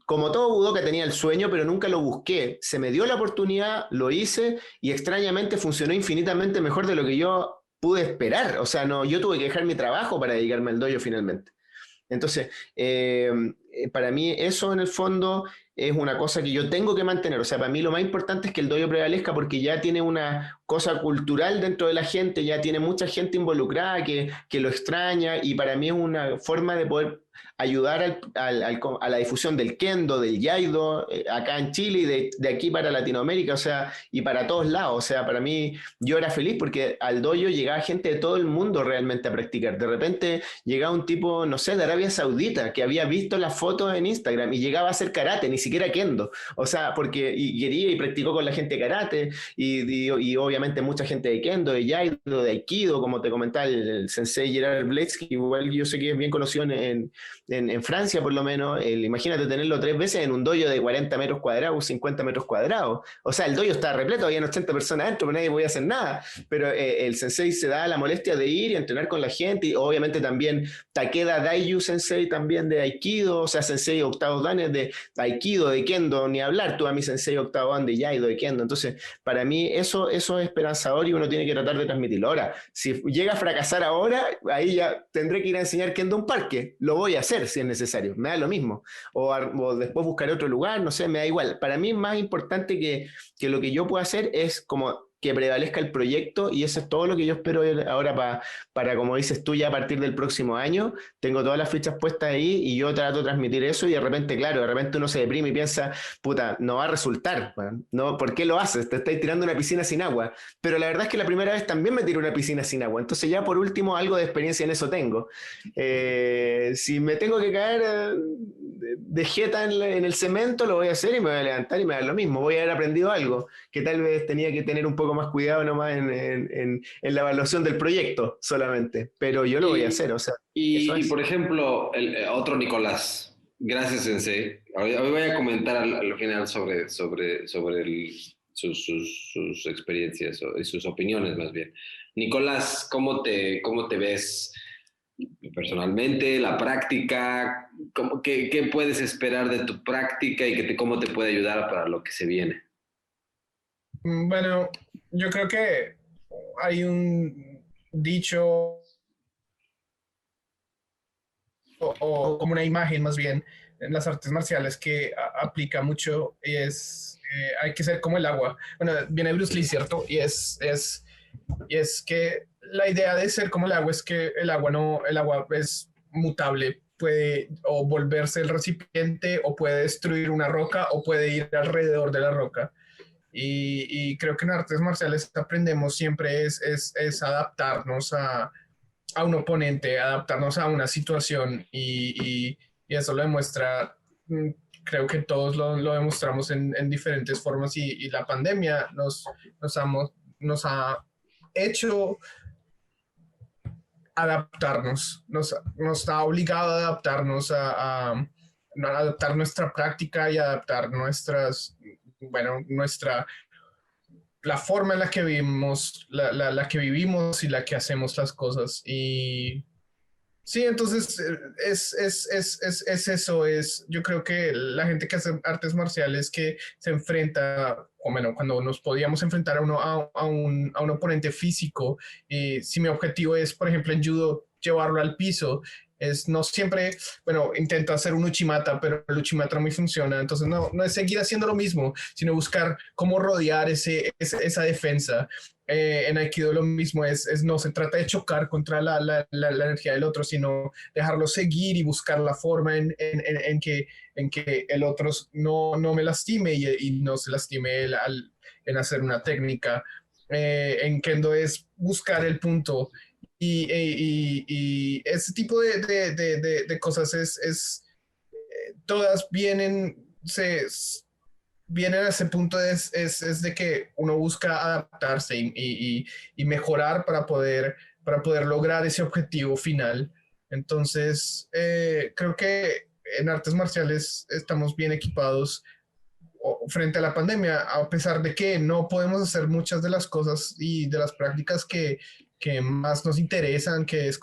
como todo budoka tenía el sueño, pero nunca lo busqué. Se me dio la oportunidad, lo hice y extrañamente funcionó infinitamente mejor de lo que yo pude esperar. O sea, no, yo tuve que dejar mi trabajo para dedicarme al dojo finalmente. Entonces, para mí eso en el fondo es una cosa que yo tengo que mantener. O sea, para mí lo más importante es que el dojo prevalezca porque ya tiene una cosa cultural dentro de la gente, ya tiene mucha gente involucrada que lo extraña y para mí es una forma de poder ayudar a la difusión del kendo, del yaido, acá en Chile y de aquí para Latinoamérica, o sea, y para todos lados. O sea, para mí yo era feliz porque al dojo llegaba gente de todo el mundo realmente a practicar. De repente llegaba un tipo, no sé, de Arabia Saudita, que había visto las fotos en Instagram y llegaba a hacer karate, ni siquiera kendo. O sea, porque y quería y practicó con la gente karate y obviamente mucha gente de kendo, de yaido, de aikido, como te comentaba el sensei Gerard Blades, que igual yo sé que es bien conocido en Francia por lo menos, imagínate tenerlo 3 veces en un dojo de 40 metros cuadrados, 50 metros cuadrados. O sea, el dojo está repleto, habían 80 personas dentro, pero nadie podía hacer nada. Pero el sensei se da la molestia de ir y entrenar con la gente, y obviamente también Takeda Daiju sensei también de Aikido, o sea, sensei octavo dan de Aikido, de Kendo, ni hablar, tú a mi sensei octavo dan de Yaido, de Kendo. Entonces, para mí eso es esperanzador y uno tiene que tratar de transmitirlo. Ahora, si llega a fracasar ahora, ahí ya tendré que ir a enseñar Kendo a un parque. Lo voy a hacer si es necesario, me da lo mismo. O después buscaré otro lugar, no sé, me da igual. Para mí es más importante que lo que yo pueda hacer es como que prevalezca el proyecto y eso es todo lo que yo espero ahora para, como dices tú, ya a partir del próximo año, tengo todas las fichas puestas ahí y yo trato de transmitir eso y de repente, claro, de repente uno se deprime y piensa, puta, no va a resultar, ¿no? ¿Por qué lo haces? Te estáis tirando una piscina sin agua. Pero la verdad es que la primera vez también me tiré una piscina sin agua, entonces ya por último algo de experiencia en eso tengo. Si me tengo que caer de jeta en el cemento, lo voy a hacer y me voy a levantar y me va a dar lo mismo, voy a haber aprendido algo que tal vez tenía que tener un poco más cuidado nomás en la evaluación del proyecto solamente, pero yo lo voy a hacer, o sea, y por ejemplo, otro Nicolás, gracias Sensei, hoy voy a comentar al final sobre sus experiencias y sus opiniones más bien. Nicolás, ¿cómo te ves personalmente, la práctica? ¿Qué puedes esperar de tu práctica y cómo te puede ayudar para lo que se viene? Bueno, yo creo que hay un dicho o como una imagen más bien en las artes marciales que aplica mucho y es hay que ser como el agua. Bueno, viene Bruce Lee, ¿cierto? Y es que la idea de ser como el agua es que el agua es mutable puede o volverse el recipiente, o puede destruir una roca, o puede ir alrededor de la roca. Y creo que en artes marciales aprendemos siempre es adaptarnos a un oponente, adaptarnos a una situación, y eso lo demuestra, creo que todos lo demostramos en diferentes formas, y la pandemia nos ha hecho adaptarnos, nos ha obligado a adaptarnos, a adaptar nuestra práctica y adaptar la forma en la que vivimos, la que vivimos y la que hacemos las cosas. Y sí, entonces es eso, yo creo que la gente que hace artes marciales que se enfrenta, o bueno, cuando nos podíamos enfrentar a un oponente físico, si mi objetivo es, por ejemplo, en judo, llevarlo al piso, no siempre, bueno, intento hacer un uchimata, pero el uchimata no me funciona, entonces no es seguir haciendo lo mismo, sino buscar cómo rodear esa defensa. En Aikido lo mismo, no se trata de chocar contra la energía del otro, sino dejarlo seguir y buscar la forma en que el otro no me lastime, y no se lastime él en hacer una técnica. En Kendo es buscar el punto, y ese tipo de cosas todas vienen a ese punto, es de que uno busca adaptarse y mejorar para poder lograr ese objetivo final. Entonces, creo que en artes marciales estamos bien equipados frente a la pandemia, a pesar de que no podemos hacer muchas de las cosas y de las prácticas que más nos interesan, que es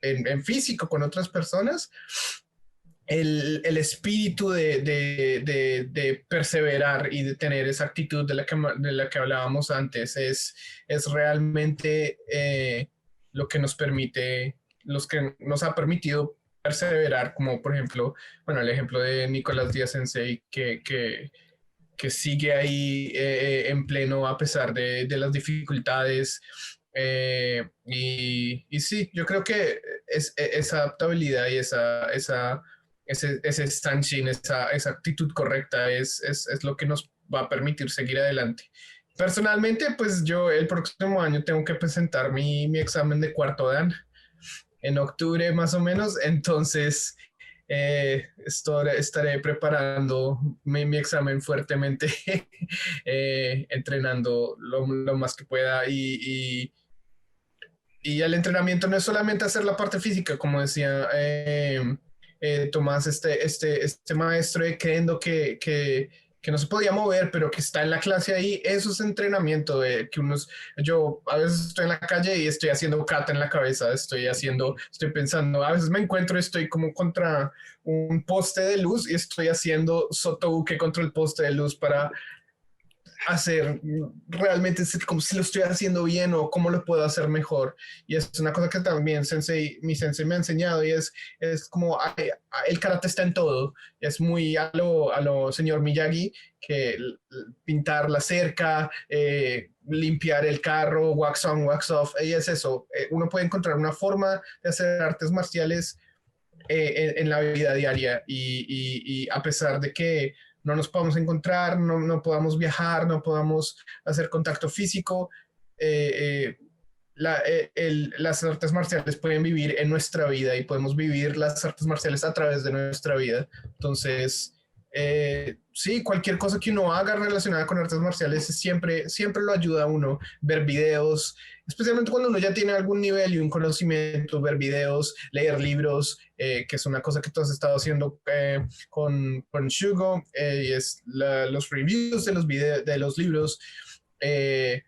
en físico, con otras personas. El espíritu de perseverar y de tener esa actitud de la que hablábamos antes es realmente lo que nos ha permitido perseverar, como por ejemplo, bueno, el ejemplo de Nicolás Díaz Sensei, que sigue ahí en pleno a pesar de las dificultades. Y sí, yo creo que esa adaptabilidad y ese stanshin, esa actitud correcta es lo que nos va a permitir seguir adelante. Personalmente, pues yo el próximo año tengo que presentar mi examen de cuarto dan en octubre más o menos, entonces estaré preparando mi examen fuertemente, entrenando lo más que pueda, y el entrenamiento no es solamente hacer la parte física, como decía Tomás, este maestro de Kendo que no se podía mover, pero que está en la clase ahí. Eso es entrenamiento. Yo a veces estoy en la calle y estoy haciendo kata en la cabeza, estoy pensando, a veces me encuentro, estoy como contra un poste de luz y estoy haciendo sotobuke contra el poste de luz para hacer realmente como si lo estoy haciendo bien o cómo lo puedo hacer mejor. Y es una cosa que también mi sensei me ha enseñado, y es como el karate está en todo. Es muy a lo señor Miyagi, que pintar la cerca, limpiar el carro, wax on, wax off, y es eso. Uno puede encontrar una forma de hacer artes marciales en la vida diaria, y a pesar de que no nos podamos encontrar, no podamos viajar, no podamos hacer contacto físico, las artes marciales pueden vivir en nuestra vida, y podemos vivir las artes marciales a través de nuestra vida. Entonces, sí, cualquier cosa que uno haga relacionada con artes marciales siempre lo ayuda a uno. Ver videos, especialmente cuando uno ya tiene algún nivel y un conocimiento, ver videos, leer libros, que es una cosa que tú has estado haciendo con Shugo, y es los reviews de los libros,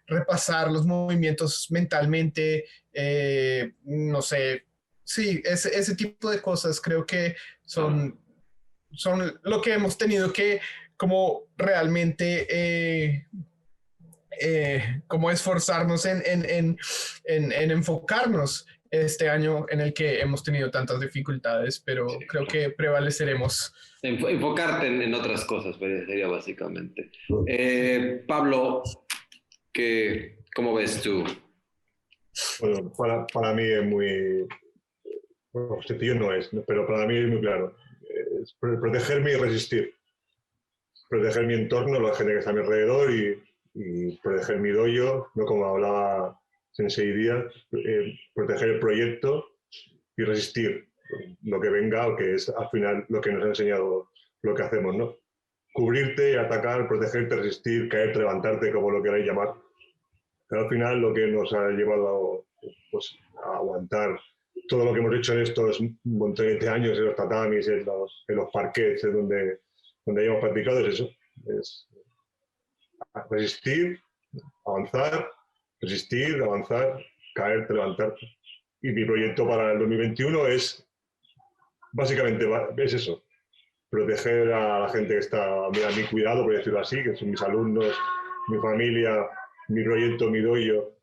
repasar los movimientos mentalmente, no sé, sí, ese tipo de cosas creo que son lo que hemos tenido que como realmente como esforzarnos en enfocarnos este año en el que hemos tenido tantas dificultades, pero sí, creo que prevaleceremos. Enfocarte en otras cosas, sería básicamente. Pablo, ¿cómo ves tú? Bueno, para mí es muy Bueno, sencillo no es, pero para mí es muy claro. Es protegerme y resistir. Proteger mi entorno, la gente que está a mi alrededor y proteger mi dojo, ¿no? Como hablaba Sensei Díaz, proteger el proyecto y resistir lo que venga, o que es al final lo que nos ha enseñado lo que hacemos, ¿no? Cubrirte, atacar, protegerte, resistir, caerte, levantarte, como lo queráis llamar. Pero al final lo que nos ha llevado pues, a aguantar todo lo que hemos hecho en estos montones de años, en los tatamis, en los parquets, donde hayamos practicado, es eso. Es resistir, avanzar, resistir, avanzar, caerte, levantarte. Y mi proyecto para el 2021 es, básicamente, es eso. Proteger a la gente que está a mi cuidado, por decirlo así, que son mis alumnos, mi familia, mi proyecto, mi dojo,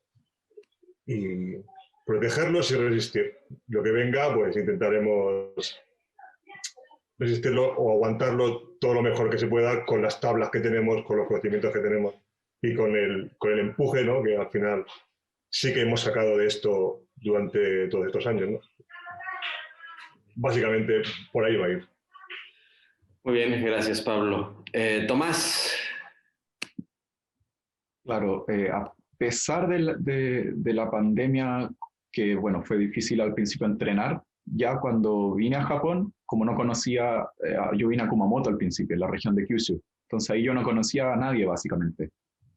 y protegerlos y resistir. Lo que venga, pues intentaremos resistirlo o aguantarlo todo lo mejor que se pueda con las tablas que tenemos, con los conocimientos que tenemos y con el empuje, ¿no? Que al final sí que hemos sacado de esto durante todos estos años, ¿no? Básicamente por ahí va a ir. Muy bien, gracias, Pablo. Tomás. Claro, a pesar de la pandemia, que bueno, fue difícil al principio entrenar, ya cuando vine a Japón, como no conocía, yo vine a Kumamoto al principio, en la región de Kyushu, entonces ahí yo no conocía a nadie básicamente.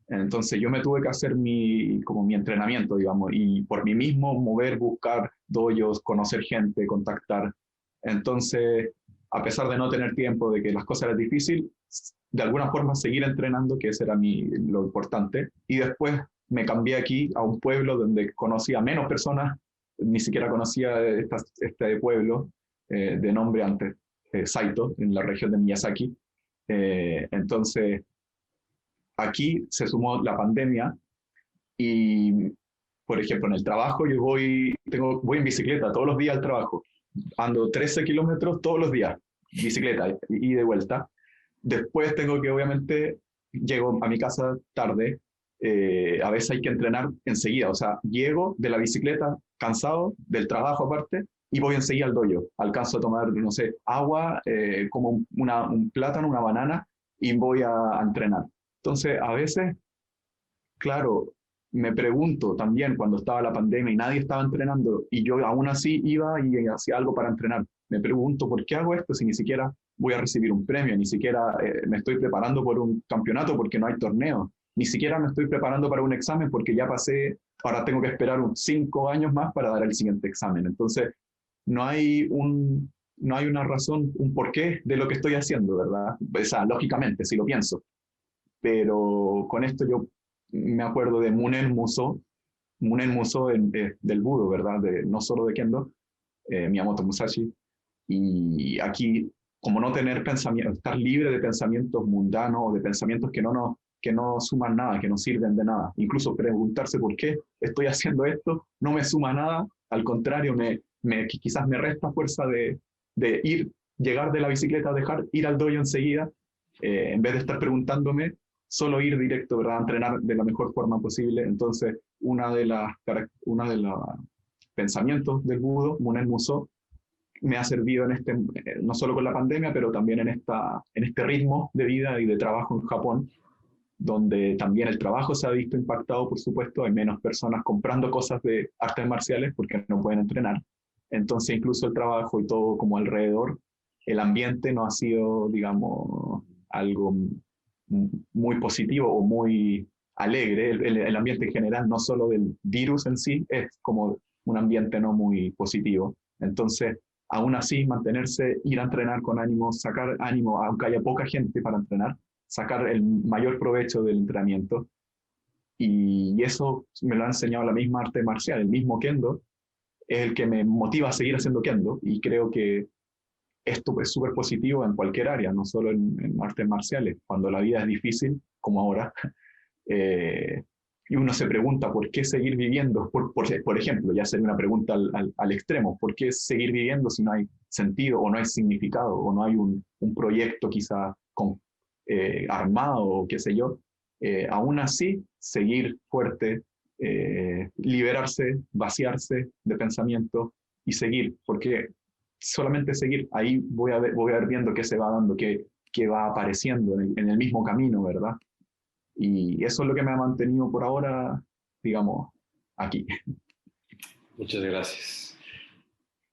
Entonces yo me tuve que hacer como mi entrenamiento, digamos, y por mí mismo mover, buscar dojos, conocer gente, contactar. Entonces, a pesar de no tener tiempo, de que las cosas eran difíciles, de alguna forma seguir entrenando, que ese era lo importante. Y después me cambié aquí a un pueblo donde conocía menos personas, ni siquiera conocía este pueblo de nombre antes, Saito, en la región de Miyazaki. Entonces, aquí se sumó la pandemia y, por ejemplo, en el trabajo yo voy en bicicleta todos los días al trabajo. Ando 13 kilómetros todos los días, bicicleta, y de vuelta. Después tengo que, obviamente, llego a mi casa tarde, a veces hay que entrenar enseguida, o sea, llego de la bicicleta cansado, del trabajo aparte, y voy enseguida al dojo. Alcanzo a tomar, no sé, agua, como un plátano, una banana, y voy a entrenar. Entonces, a veces, claro, me pregunto también cuando estaba la pandemia y nadie estaba entrenando y yo aún así iba y hacía algo para entrenar. Me pregunto, ¿por qué hago esto si ni siquiera voy a recibir un premio, ni siquiera me estoy preparando por un campeonato porque no hay torneo, ni siquiera me estoy preparando para un examen porque ya pasé, ahora tengo que esperar 5 años más para dar el siguiente examen? Entonces, no hay una razón, un porqué de lo que estoy haciendo, ¿verdad? O sea, lógicamente, si lo pienso. Pero con esto yo me acuerdo de Munen Muso del Budo, ¿verdad? No solo de Kendo, Miyamoto Musashi. Y aquí, como no tener pensamiento, estar libre de pensamientos mundanos o de pensamientos que no suman nada, que no sirven de nada. Incluso preguntarse por qué estoy haciendo esto no me suma nada, al contrario, quizás me resta fuerza de llegar de la bicicleta, ir al dojo enseguida, en vez de estar preguntándome, solo ir directo, ¿verdad? A entrenar de la mejor forma posible. Entonces, una de los pensamientos del Budo, Munen Muso, me ha servido no solo con la pandemia, pero también en este ritmo de vida y de trabajo en Japón, donde también el trabajo se ha visto impactado, por supuesto. Hay menos personas comprando cosas de artes marciales porque no pueden entrenar. Entonces, incluso el trabajo y todo como alrededor, el ambiente no ha sido, digamos, algo muy positivo o muy alegre. El ambiente en general, no solo del virus en sí, es como un ambiente no muy positivo. Entonces, aún así, mantenerse, ir a entrenar con ánimo, sacar ánimo, aunque haya poca gente para entrenar, sacar el mayor provecho del entrenamiento. Y eso me lo ha enseñado la misma arte marcial, el mismo Kendo, es el que me motiva a seguir haciendo Kendo, y creo que esto es súper positivo en cualquier área, no solo en artes marciales. Cuando la vida es difícil, como ahora, y uno se pregunta por qué seguir viviendo, por ejemplo, ya sería una pregunta al extremo, ¿por qué seguir viviendo si no hay sentido o no hay significado o no hay un proyecto quizá armado o qué sé yo? Aún así, seguir fuerte, liberarse, vaciarse de pensamiento, y seguir, porque solamente seguir, ahí voy a ver viendo qué se va dando, qué va apareciendo en el mismo camino, ¿verdad? Y eso es lo que me ha mantenido por ahora, digamos, aquí. Muchas gracias.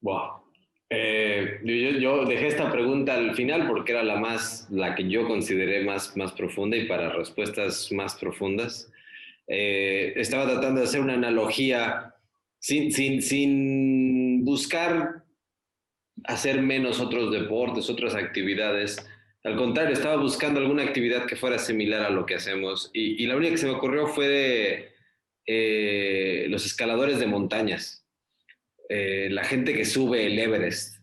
Wow. Yo dejé esta pregunta al final porque era la que yo consideré más profunda y para respuestas más profundas. Estaba tratando de hacer una analogía sin buscar hacer menos otros deportes, otras actividades. Al contrario, estaba buscando alguna actividad que fuera similar a lo que hacemos. Y la única que se me ocurrió fue los escaladores de montañas, la gente que sube el Everest,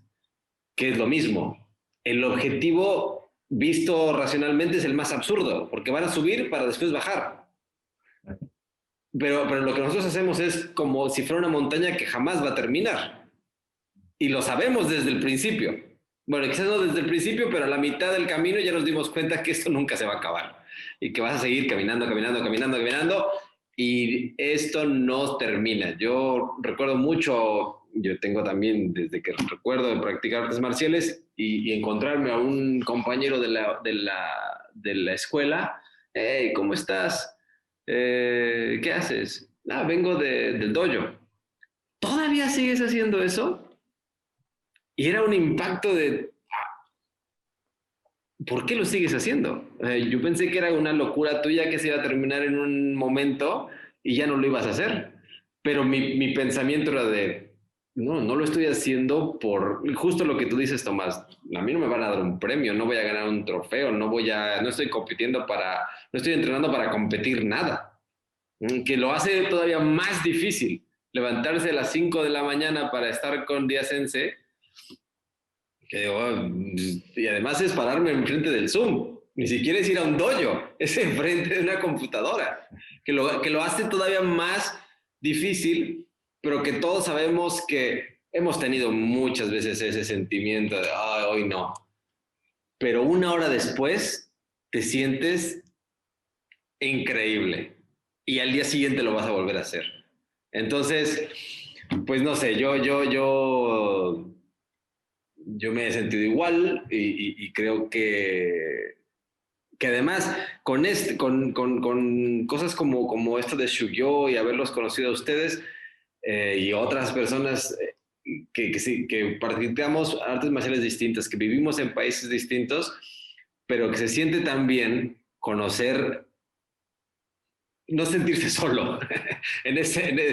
que es lo mismo. El objetivo, visto racionalmente, es el más absurdo, porque van a subir para después bajar. Pero lo que nosotros hacemos es como si fuera una montaña que jamás va a terminar. Y lo sabemos desde el principio. Bueno, quizás no desde el principio, pero a la mitad del camino ya nos dimos cuenta que esto nunca se va a acabar. Y que vas a seguir caminando, y esto no termina. Yo recuerdo mucho, yo tengo también, desde que recuerdo de practicar artes marciales y encontrarme a un compañero de la escuela. Hey, ¿cómo estás? ¿Qué haces? Vengo del dojo. ¿Todavía sigues haciendo eso? Y era un impacto de, ¿por qué lo sigues haciendo? Yo pensé que era una locura tuya que se iba a terminar en un momento y ya no lo ibas a hacer. Pero mi pensamiento era de, no lo estoy haciendo por justo lo que tú dices, Tomás. A mí no me van a dar un premio, no voy a ganar un trofeo, no estoy no estoy entrenando para competir nada. Que lo hace todavía más difícil. Levantarse a las 5 de la mañana para estar con Día Sensei. Y además es pararme enfrente del Zoom. Ni siquiera es ir a un dojo, es enfrente de una computadora. Que lo hace todavía más difícil, pero que todos sabemos que hemos tenido muchas veces ese sentimiento de, hoy no. Pero una hora después te sientes increíble y al día siguiente lo vas a volver a hacer. Entonces, pues no sé, yo me he sentido igual y creo que además con cosas como esto de Shugyo y haberlos conocido a ustedes y otras personas que practicamos artes marciales distintas, que vivimos en países distintos, pero que se siente tan bien conocer, no sentirse solo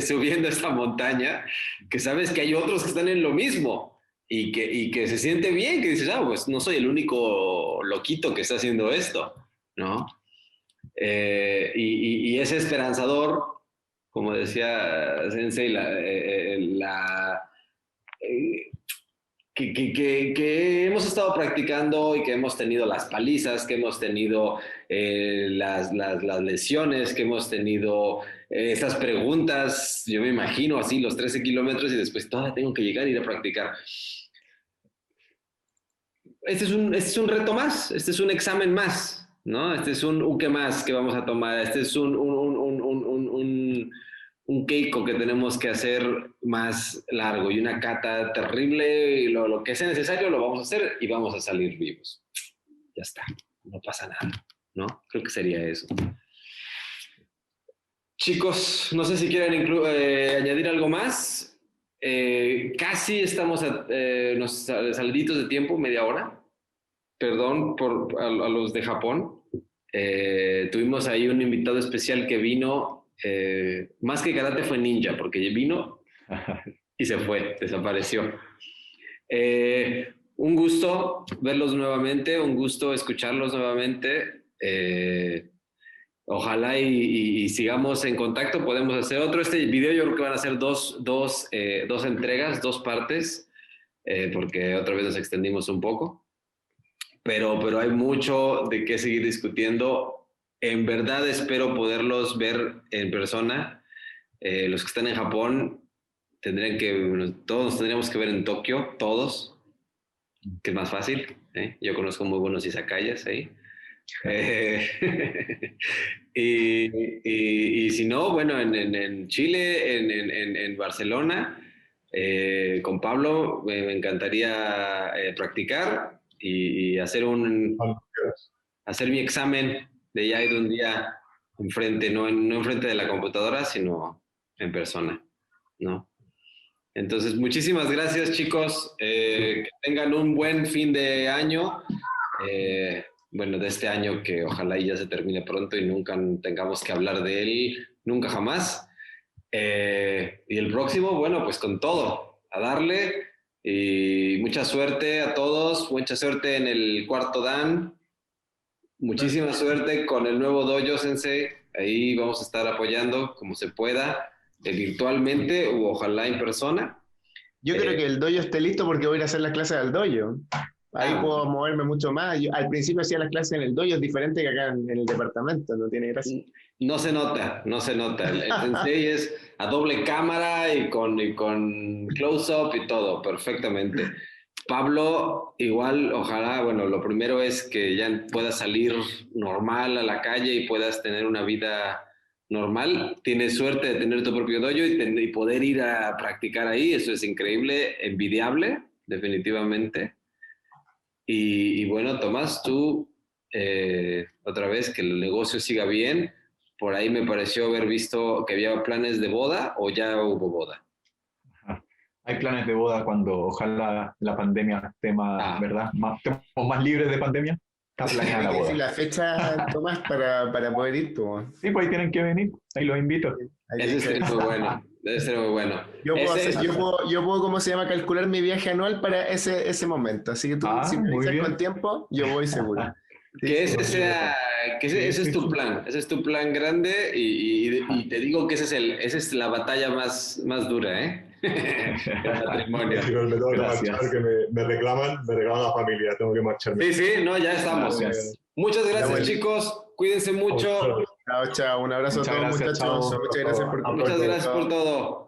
subiendo esta montaña, que sabes que hay otros que están en lo mismo y que se siente bien, que dices, pues no soy el único loquito que está haciendo esto, ¿no? Y es esperanzador, como decía Sensei, que hemos estado practicando y que hemos tenido las palizas, que hemos tenido las lesiones, que hemos tenido estas preguntas, yo me imagino así los 13 kilómetros y después todavía tengo que llegar y ir a practicar. Este es un reto más, este es un examen más, ¿no? Este es un uke más que vamos a tomar, este es un keiko que tenemos que hacer más largo y una kata terrible, y lo que sea necesario lo vamos a hacer y vamos a salir vivos. Ya está, no pasa nada, ¿no? Creo que sería eso. Chicos, no sé si quieren añadir algo más. Casi estamos a unos salditos de tiempo, media hora. Perdón a los de Japón. Tuvimos ahí un invitado especial que vino, más que karate fue ninja, porque vino y se fue, desapareció. Un gusto verlos nuevamente, un gusto escucharlos nuevamente. Ojalá y sigamos en contacto, podemos hacer otro. Este video yo creo que van a ser dos entregas, dos partes, porque otra vez nos extendimos un poco. Pero hay mucho de qué seguir discutiendo. En verdad espero poderlos ver en persona. Los que están en Japón todos nos tendríamos que ver en Tokio, todos, que es más fácil. Yo conozco muy buenos izakayas ahí. Y si no, bueno, en Chile, en Barcelona, con Pablo me encantaría practicar y hacer mi examen de IAID un día enfrente, no enfrente de la computadora, sino en persona, ¿no? Entonces, muchísimas gracias, chicos. Que tengan un buen fin de año. Bueno, de este año que ojalá ya se termine pronto y nunca tengamos que hablar de él, nunca jamás. Y el próximo, bueno, pues con todo, a darle. Y mucha suerte a todos, mucha suerte en el cuarto Dan. Muchísima suerte con el nuevo Dojo Sensei. Ahí vamos a estar apoyando como se pueda, virtualmente o ojalá en persona. Yo creo que el dojo esté listo porque voy a ir a hacer las clases al dojo. Ahí puedo moverme mucho más. Yo, al principio hacía las clases en el dojo, es diferente que acá en el departamento, no tiene gracia. No se nota. El sensei es a doble cámara y con close-up y todo, perfectamente. Pablo, igual, ojalá, bueno, lo primero es que ya puedas salir normal a la calle y puedas tener una vida normal. Tienes suerte de tener tu propio dojo y poder ir a practicar ahí, eso es increíble, envidiable, definitivamente. Y bueno, Tomás, tú, otra vez, que el negocio siga bien. Por ahí me pareció haber visto que había planes de boda o ya hubo boda. Hay planes de boda cuando ojalá la pandemia esté más, ¿verdad? Estemos más libres de pandemia. Está planeada la boda. La fecha, Tomás, para poder ir tú. Sí, pues ahí tienen que venir. Ahí los invito. Debe ser muy bueno. Debe ser muy bueno. Yo puedo, ¿cómo se llama? Calcular mi viaje anual para ese momento. Así que tú, si me dices con tiempo, yo voy seguro. Que ese es tu plan. Ese es tu plan grande y te digo que esa es la batalla más dura, ¿eh? El matrimonio. Chicos, me tengo que marchar, que me reclaman la familia, tengo que marcharme. Sí, no, ya estamos. Gracias. Muchas gracias, chicos. Cuídense mucho. Chao. Un abrazo a todos, muchachos. Muchas gracias por Muchas gracias por todo.